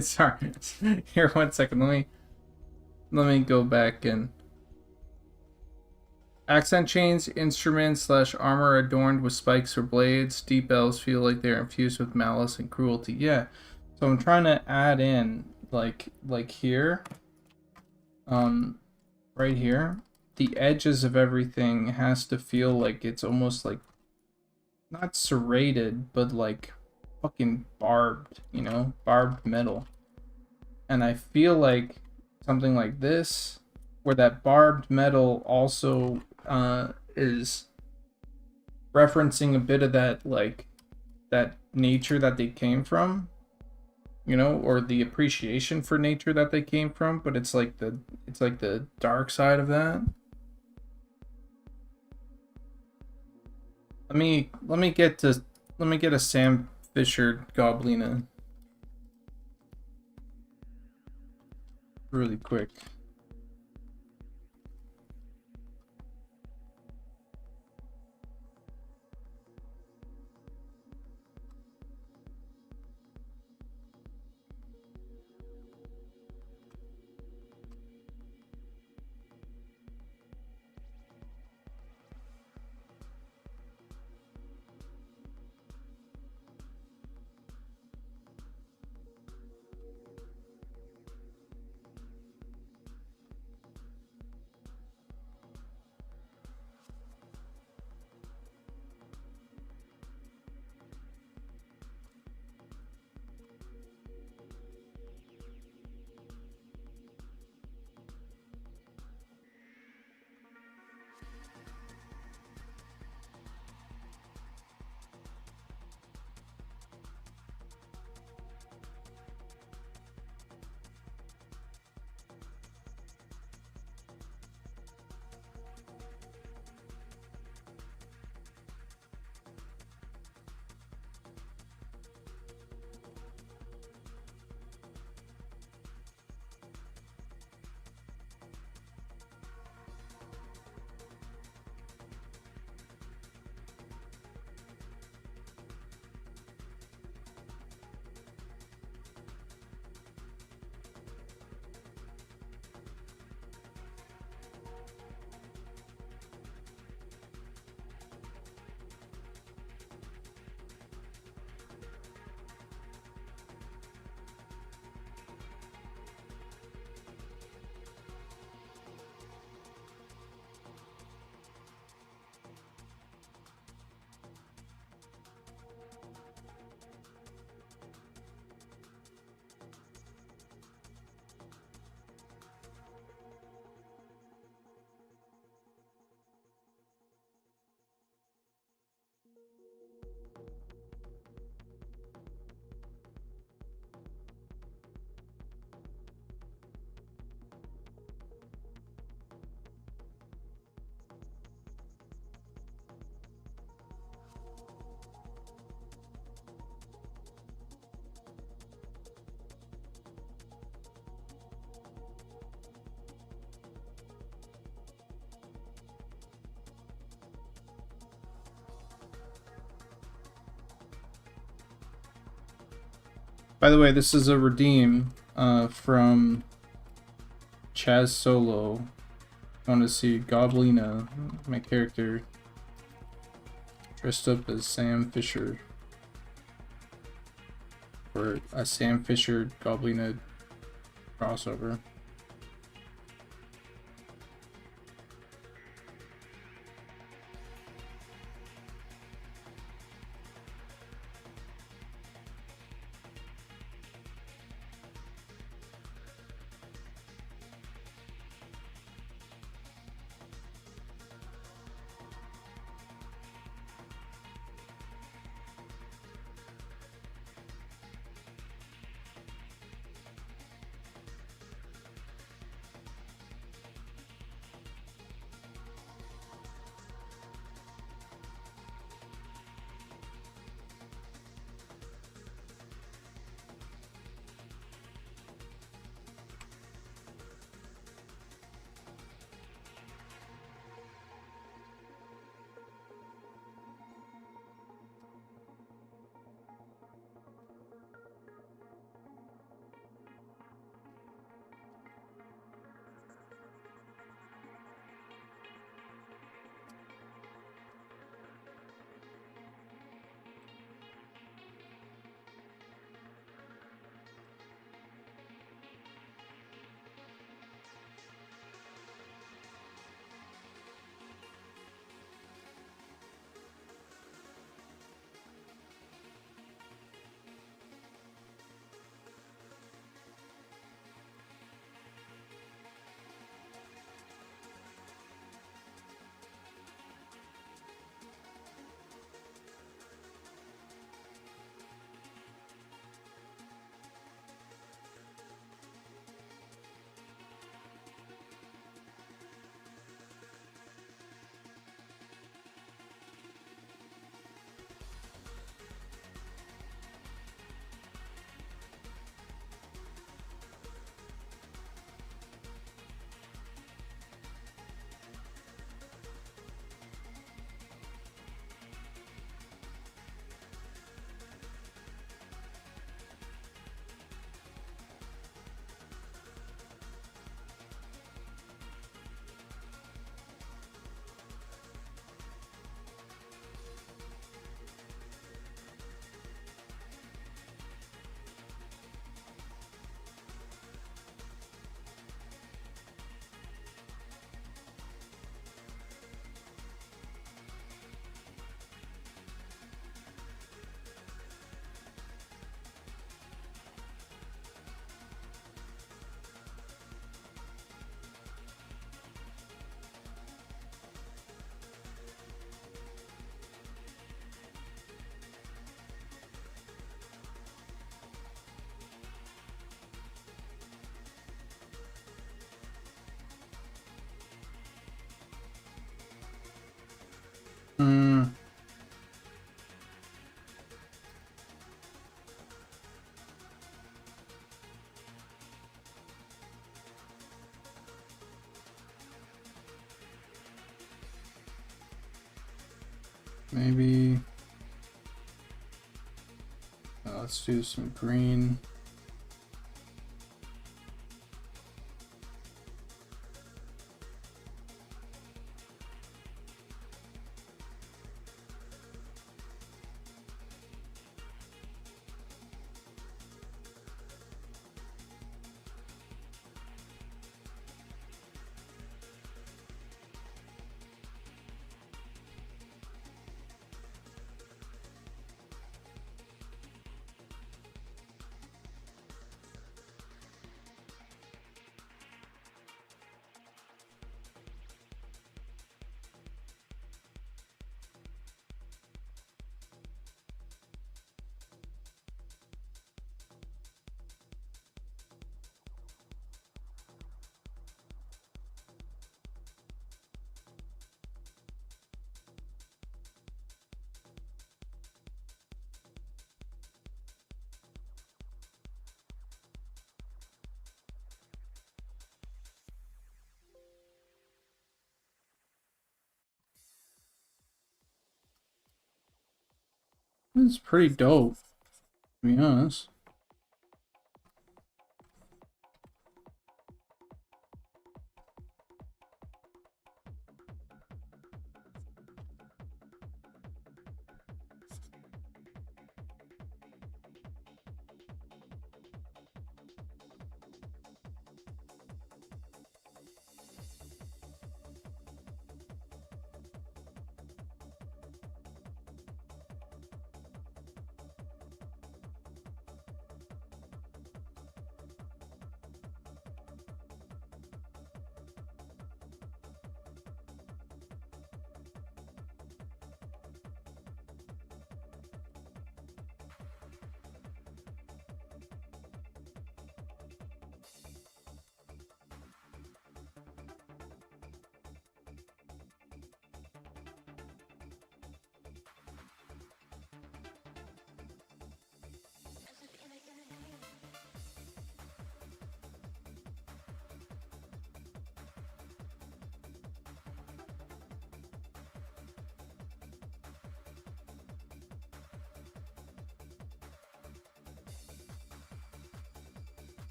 Sorry. Here, 1 second. Let me go back and accent chains, instruments slash armor adorned with spikes or blades. Deep elves feel like they're infused with malice and cruelty. Yeah. So I'm trying to add in like here, right here, the edges of everything has to feel like it's almost like not serrated, but like fucking barbed, you know, barbed metal. And I feel like something like this, where that barbed metal also is referencing a bit of that, like, that nature that they came from, you know, or the appreciation for nature that they came from, but it's like the dark side of that. Let me get a Sam Fisher Goblina really quick. By the way, this is a redeem from Chaz Solo. I want to see Goblina, my character, dressed up as Sam Fisher. For a Sam Fisher Goblina crossover. maybe let's do some green. It's pretty dope, to be honest.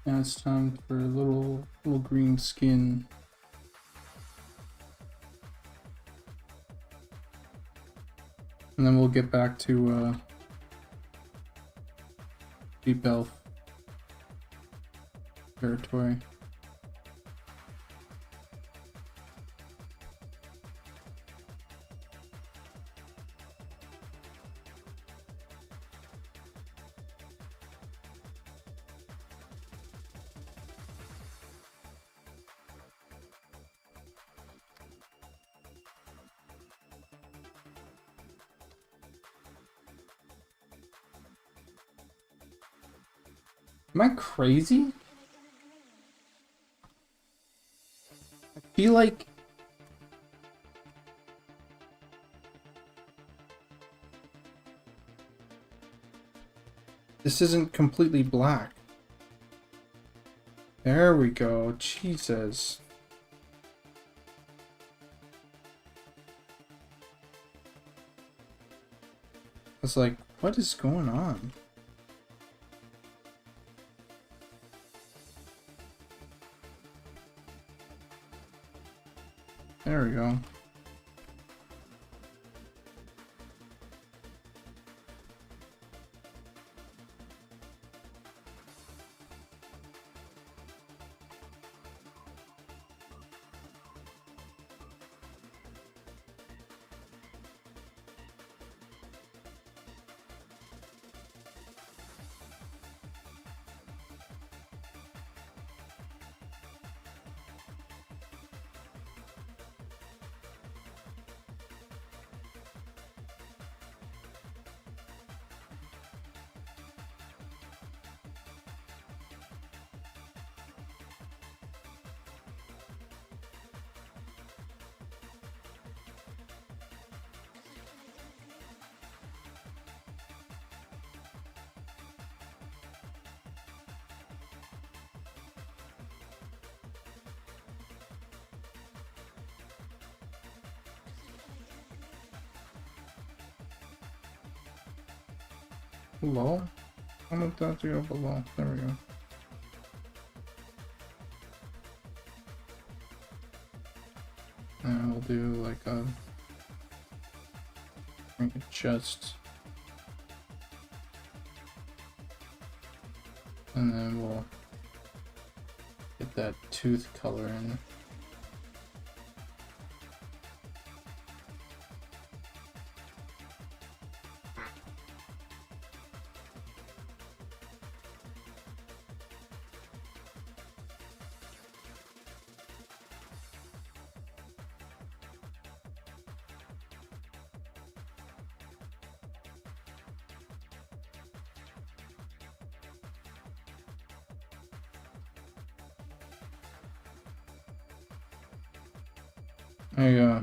Now it's time for a little green skin. And then we'll get back to Deep Elf territory. Am I crazy? I feel like this isn't completely black. There we go. Jesus. I was like, what is going on? There we go. Lol. I want that to go below. There we go. And we'll do like a chest. And then we'll get that tooth color in. There you go.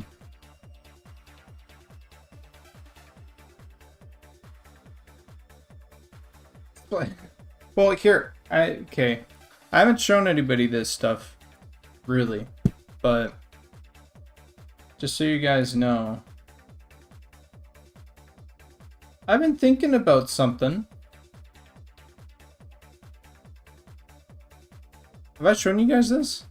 Well, here, okay. I haven't shown anybody this stuff, really, but just so you guys know, I've been thinking about something. Have I shown you guys this?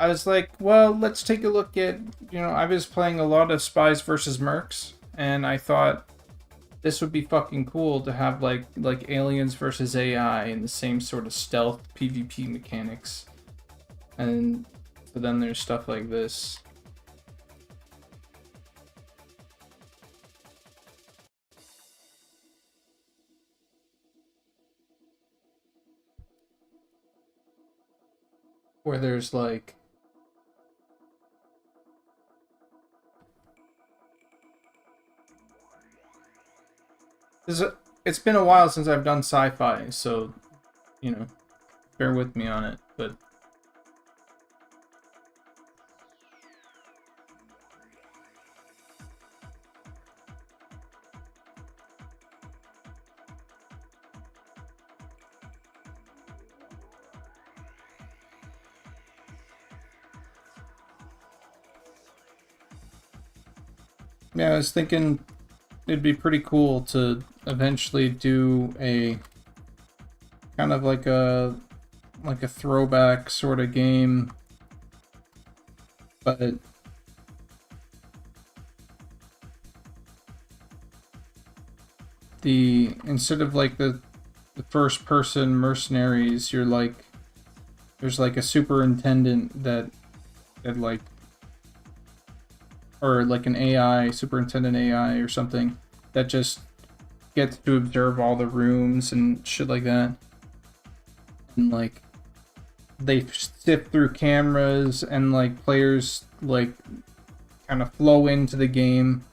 I was like, well, let's take a look at, I was playing a lot of Spies versus Mercs, and I thought this would be fucking cool to have like aliens versus AI and the same sort of stealth PvP mechanics. And but then there's stuff like this. Where there's like it's been a while since I've done sci-fi, so bear with me on it, but yeah, I was thinking it'd be pretty cool to eventually do a kind of like a throwback sort of game, but instead of like the first person mercenaries, you're like there's like a superintendent that like, or like an AI, superintendent AI or something, that just gets to observe all the rooms and shit like that. And like, they sift through cameras and like players like kind of flow into the game.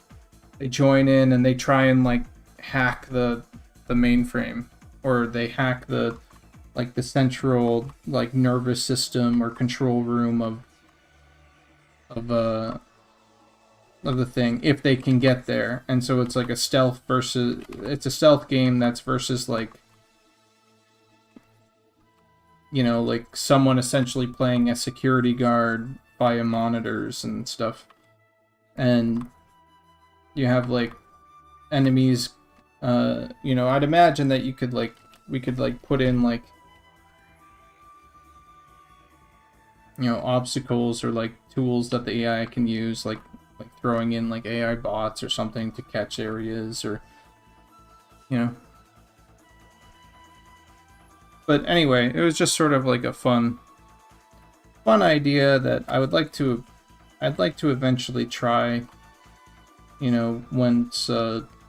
They join in and they try and like hack the mainframe, or they hack the central like nervous system or control room of the thing, if they can get there. And so it's like a stealth game that's versus like like someone essentially playing a security guard via monitors and stuff. And you have like enemies, I'd imagine that we could put in like obstacles or like tools that the AI can use, like throwing in like AI bots or something to catch areas, or But anyway, it was just sort of like a fun idea that I'd like to eventually try, once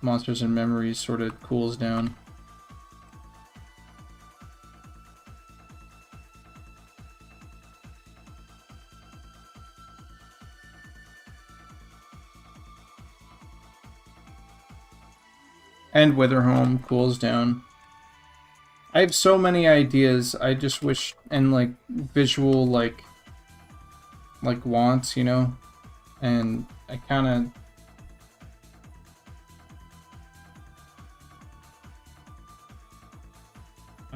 Monsters and Memories sort of cools down. And Witherhome cools down. I have so many ideas. I just wish, and like visual like wants, and I kind of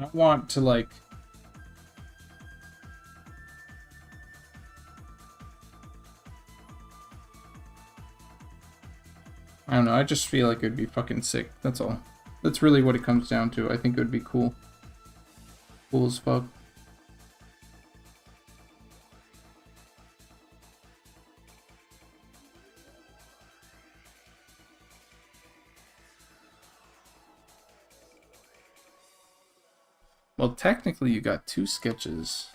I want to like... I don't know, I just feel like it would be fucking sick, that's all. That's really what it comes down to. I think it would be cool. Cool as fuck. Well, technically you got 2 sketches.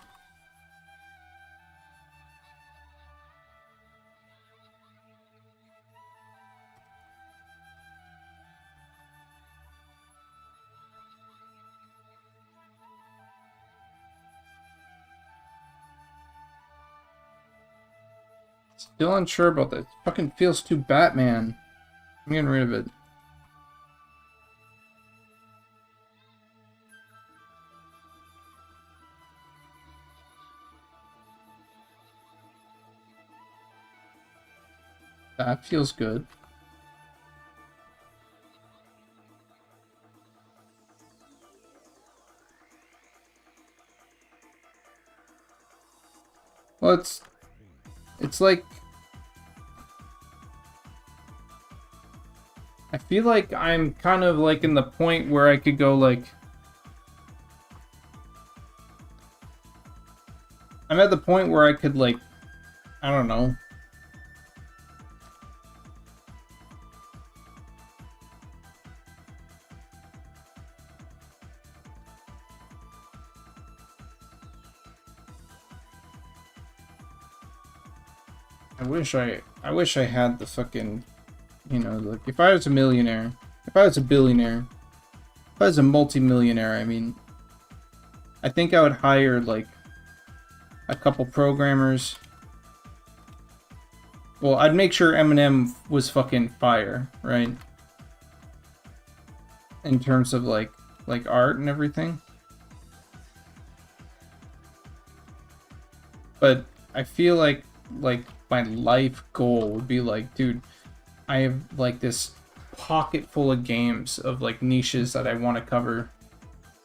Still unsure about that. It fucking feels too Batman. I'm getting rid of it. That feels good. Well, it's like... I feel like I'm kind of like in the point where I could go like... I'm at the point where I could like... I don't know. I wish I had the fucking, you know, like if I was a millionaire, if I was a billionaire, if I was a multi-millionaire, I mean, I think I would hire like a couple programmers. Well, I'd make sure Eminem was fucking fire, right? In terms of like art and everything. But I feel like my life goal would be like, dude, I have like this pocket full of games of like niches that I want to cover,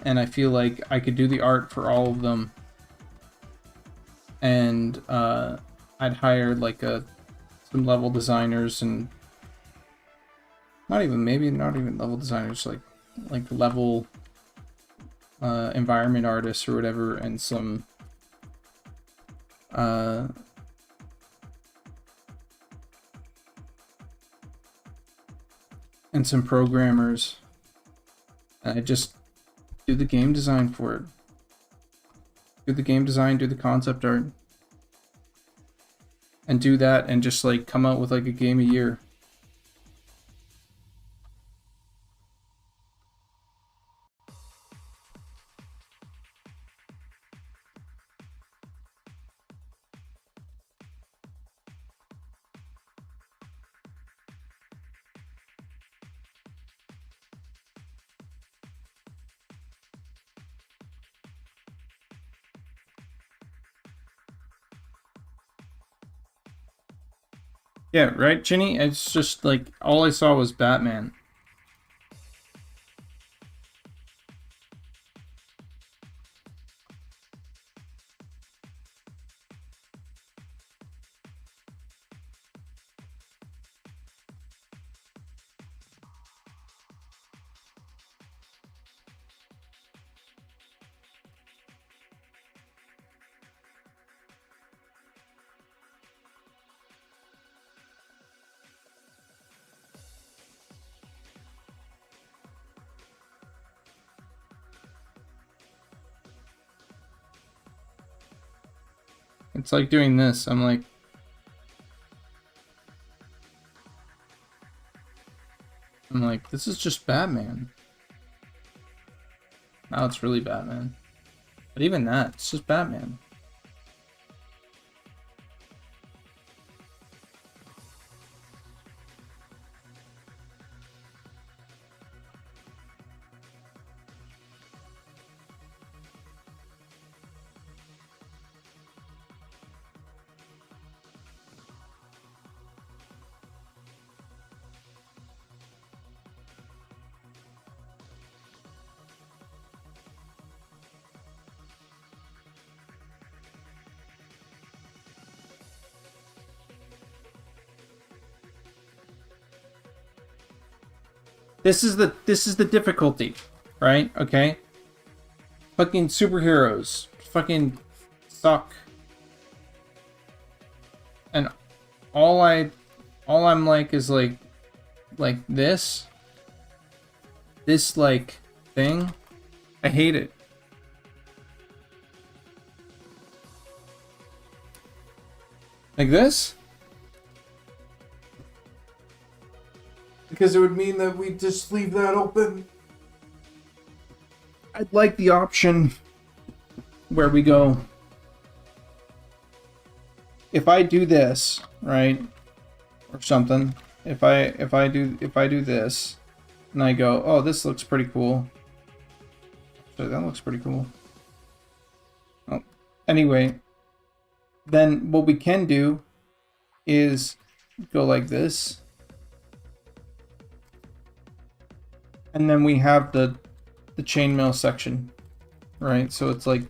and I feel like I could do the art for all of them, and I'd hire like some level designers, and not even level designers, like level environment artists or whatever, and some and some programmers. And I just do the game design for it. Do the game design, do the concept art. And do that and just like come out with like a game a year. Yeah, right, Ginny? It's just like all I saw was Batman. It's like doing this. I'm like, this is just Batman. Now it's really Batman. But even that, it's just Batman. This is the difficulty, right? Okay. Fucking superheroes fucking suck. And all I'm like is like this like thing. I hate it. Like this? Because it would mean that we just leave that open. I'd like the option where we go, if I do this, right? Or something. If I do this and I go, oh, this looks pretty cool. So that looks pretty cool. Oh, anyway, then what we can do is go like this. And then we have the chainmail section, right? So it's like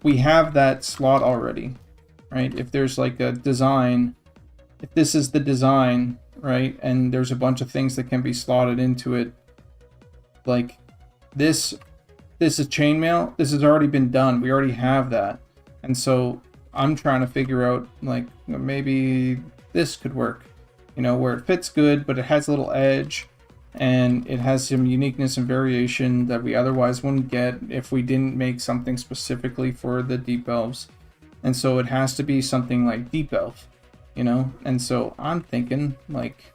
we have that slot already, right? If there's like a design, if this is the design, right? And there's a bunch of things that can be slotted into it. Like this is chainmail. This has already been done. We already have that. And so I'm trying to figure out like maybe this could work, you know, where it fits good, but it has a little edge. And it has some uniqueness and variation that we otherwise wouldn't get if we didn't make something specifically for the Deep Elves. And so it has to be something like Deep Elf, you know? And so I'm thinking, like,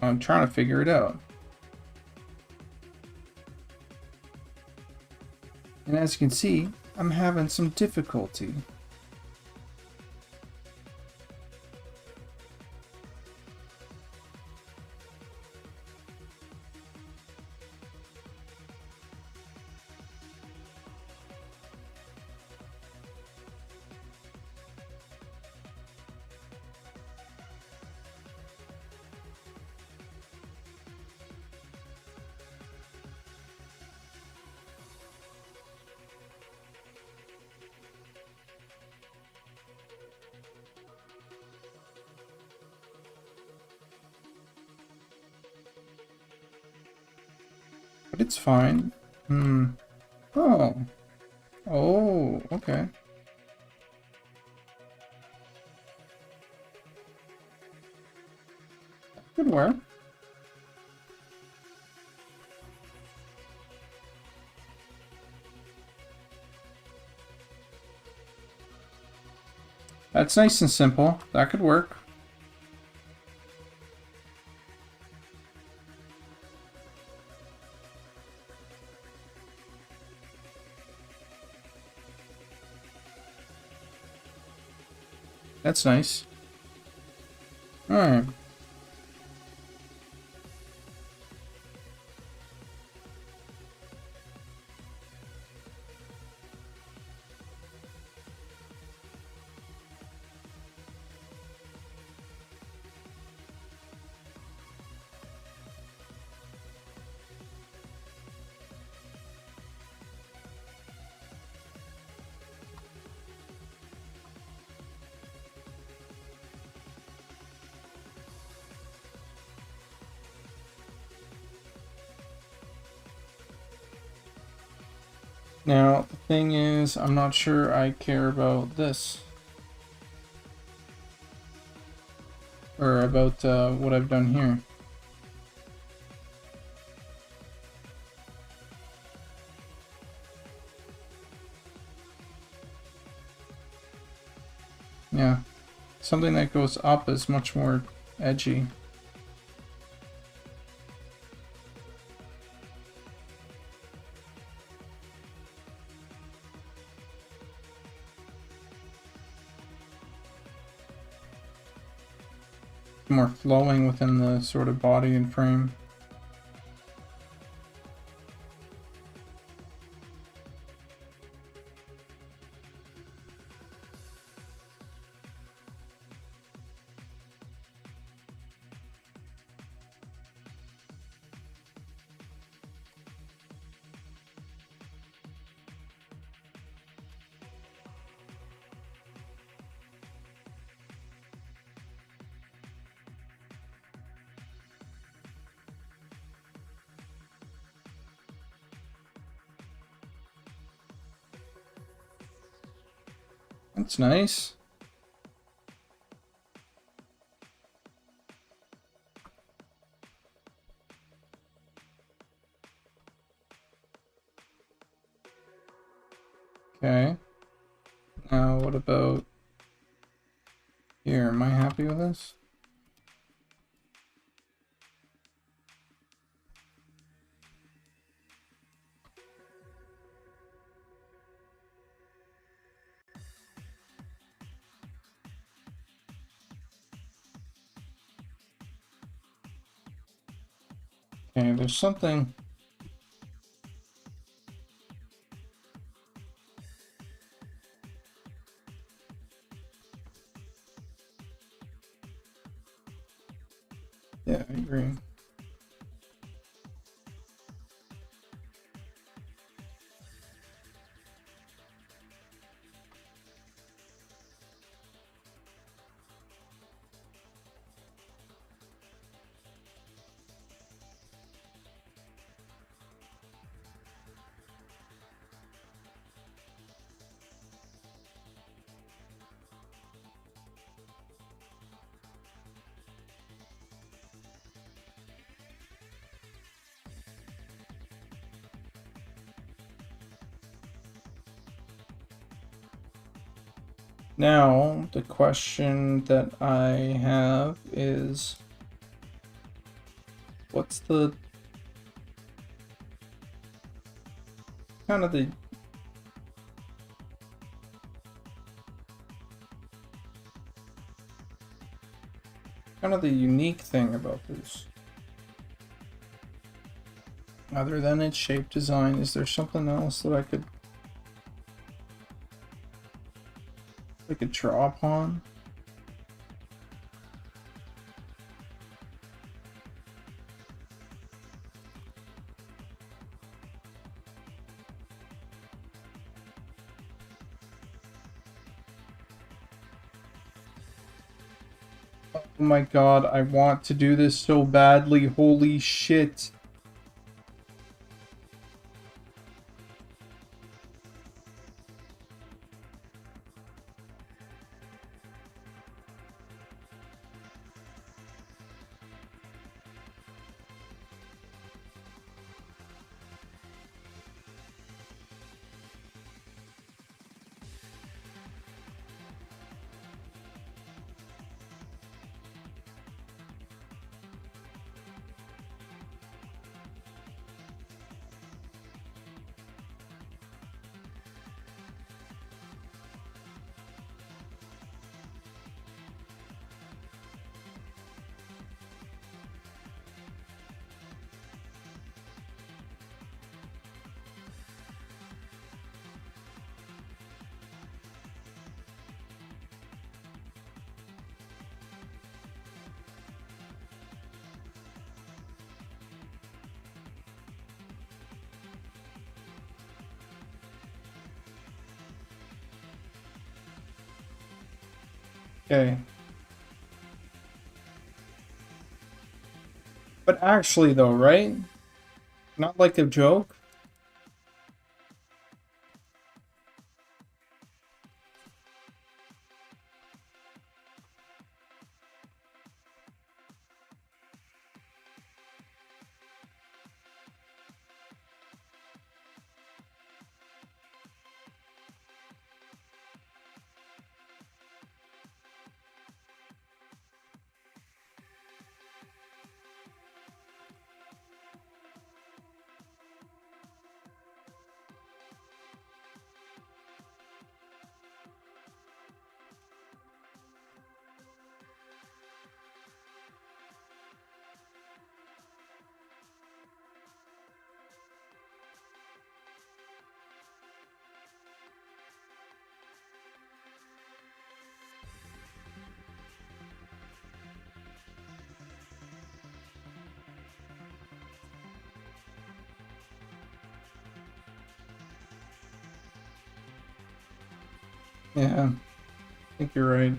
I'm trying to figure it out. And as you can see, I'm having some difficulty. But it's fine. Oh. Oh, okay. Good work. That's nice and simple. That could work. That's nice. Alright. Now, the thing is, I'm not sure I care about this. Or about what I've done here. Yeah. Something that goes up is much more edgy. More flowing within the sort of body and frame. That's nice. Okay. Now what about here? Am I happy with this? Okay, there's something. Yeah, I agree. Now, the question that I have is, what's the kind of the unique thing about this? Other than its shape design, is there something else that I could draw upon? Oh my god, I want to do this so badly. Holy shit. Okay. But actually though, right? Not like a joke? Yeah, I think you're right.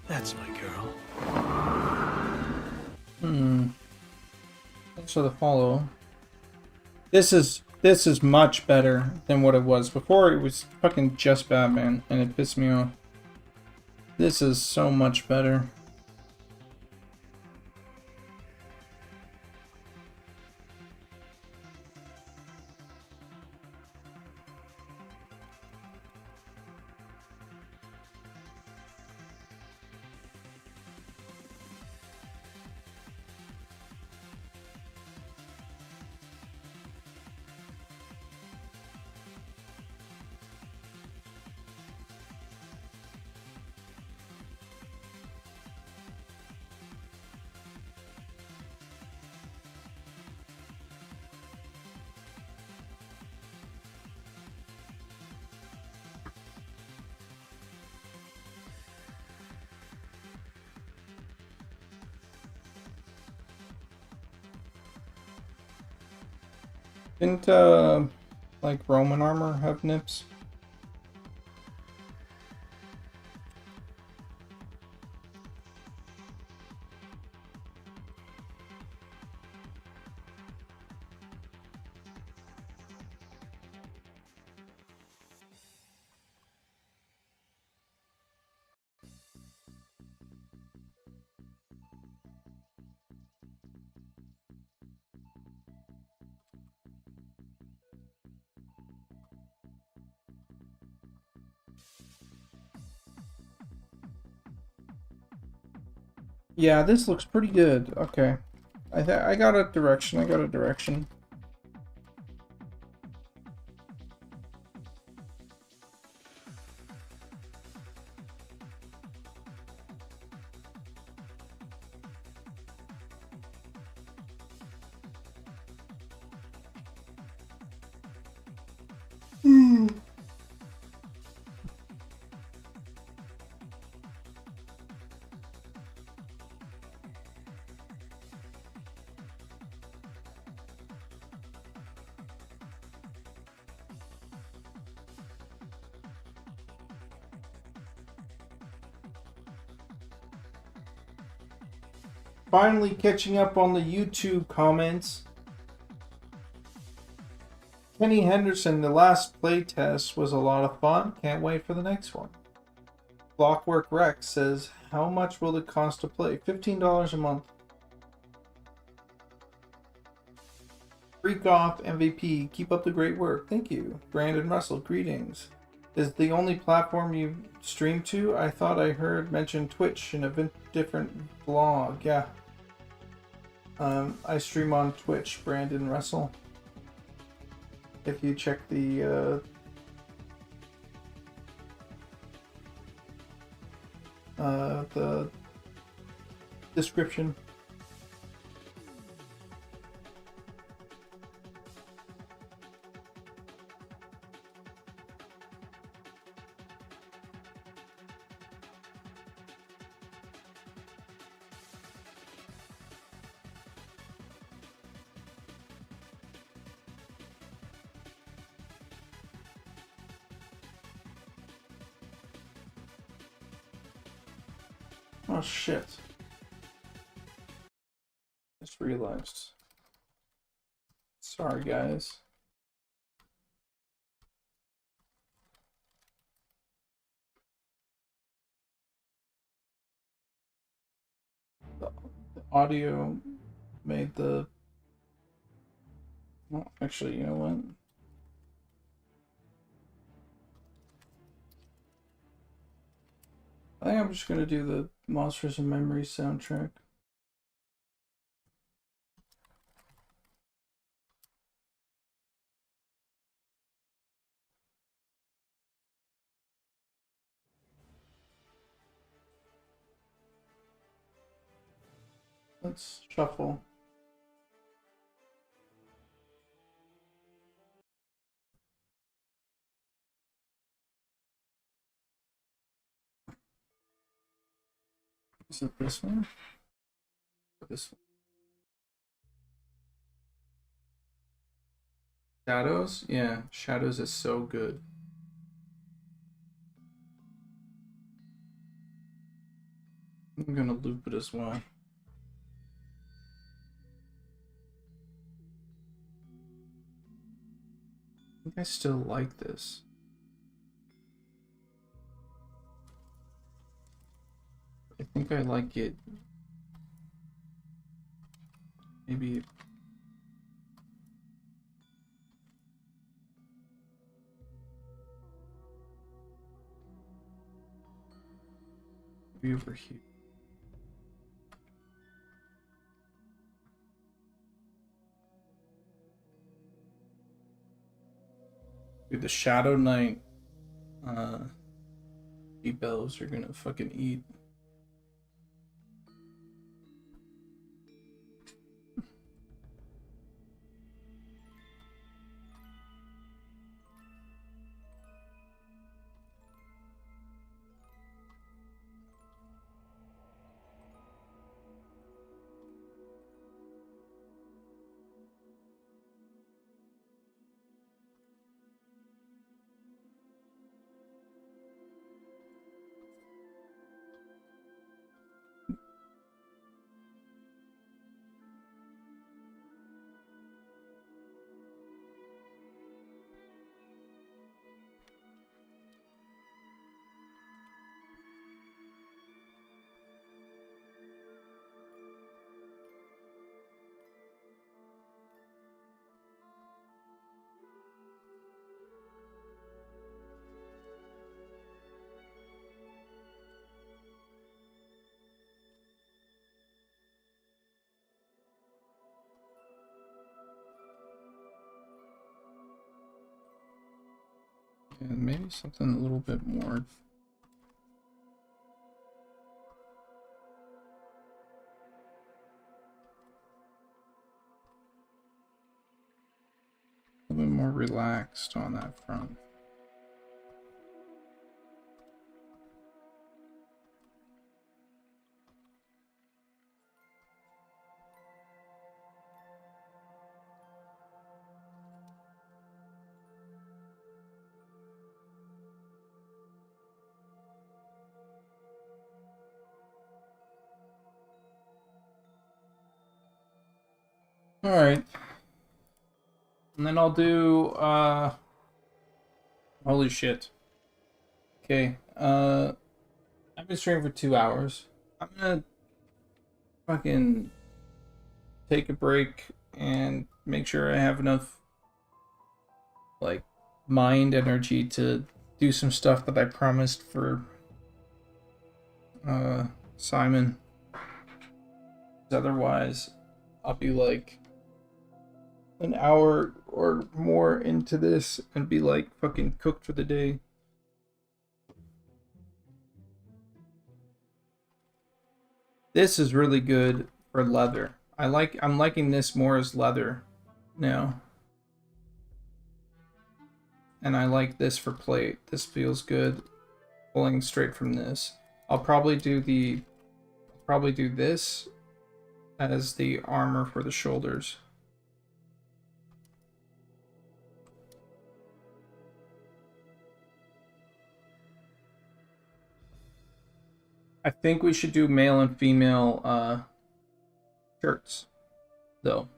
That's my girl. Thanks for the follow. This is much better than what it was before. It was fucking just Batman, and it pissed me off. This is so much better. Didn't like Roman armor have nips? Yeah, this looks pretty good. Okay. I got a direction. I got a direction. Finally catching up on the YouTube comments. Kenny Henderson, the last playtest was a lot of fun. Can't wait for the next one. Blockwork Rex says, how much will it cost to play? $15 a month. Freak off MVP. Keep up the great work. Thank you. Brandon Russell, greetings. Is the only platform you stream to? I thought I heard mention Twitch in a different vlog. Yeah. I stream on Twitch, Brandon Russell. If you check the description. Oh shit. Just realized. Sorry guys. The audio made the... Well, actually, you know what? I think I'm just gonna do the Monsters and Memories soundtrack. Let's shuffle. Is it this one? Or this one? Shadows? Yeah, Shadows is so good. I'm gonna loop it as well. I think I still like this. I think I like it. Maybe. Maybe over here. Dude, the Shadow Knight bells are gonna fucking eat. And maybe something a little bit more. A little bit more relaxed on that front. Alright. And then I'll do holy shit. Okay. I've been streaming for 2 hours. I'm gonna fucking take a break and make sure I have enough like mind energy to do some stuff that I promised for Simon. Otherwise, I'll be like an hour or more into this and be like fucking cooked for the day. This is really good for leather. I'm liking this more as leather now. And I like this for plate. This feels good pulling straight from this. I'll probably do this as the armor for the shoulders. I think we should do male and female shirts, though.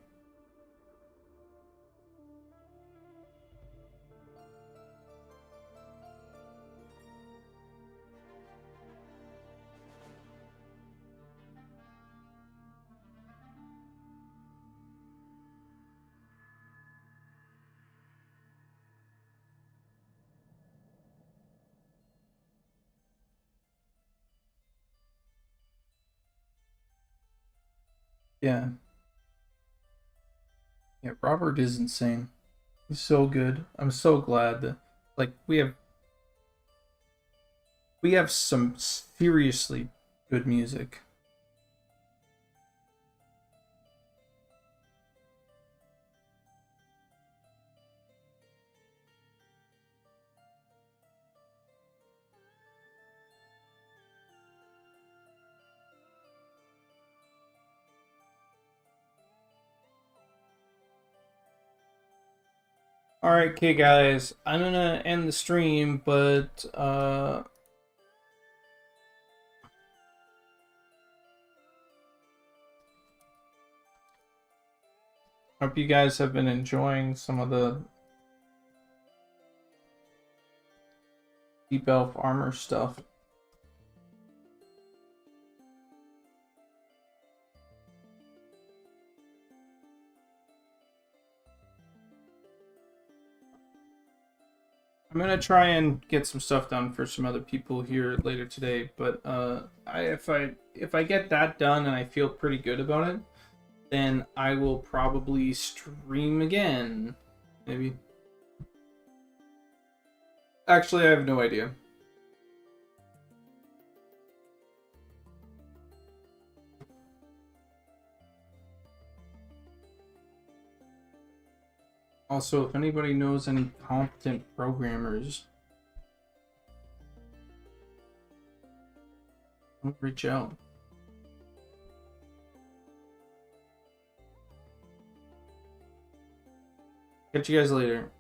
Yeah. Yeah, Robert is insane. He's so good. I'm so glad that like we have some seriously good music. Alright, okay guys, I'm gonna end the stream, but Hope you guys have been enjoying some of the Deep Elf armor stuff. I'm gonna try and get some stuff done for some other people here later today, but if I get that done and I feel pretty good about it, then I will probably stream again. Maybe. Actually, I have no idea. Also, if anybody knows any competent programmers, reach out. Catch you guys later.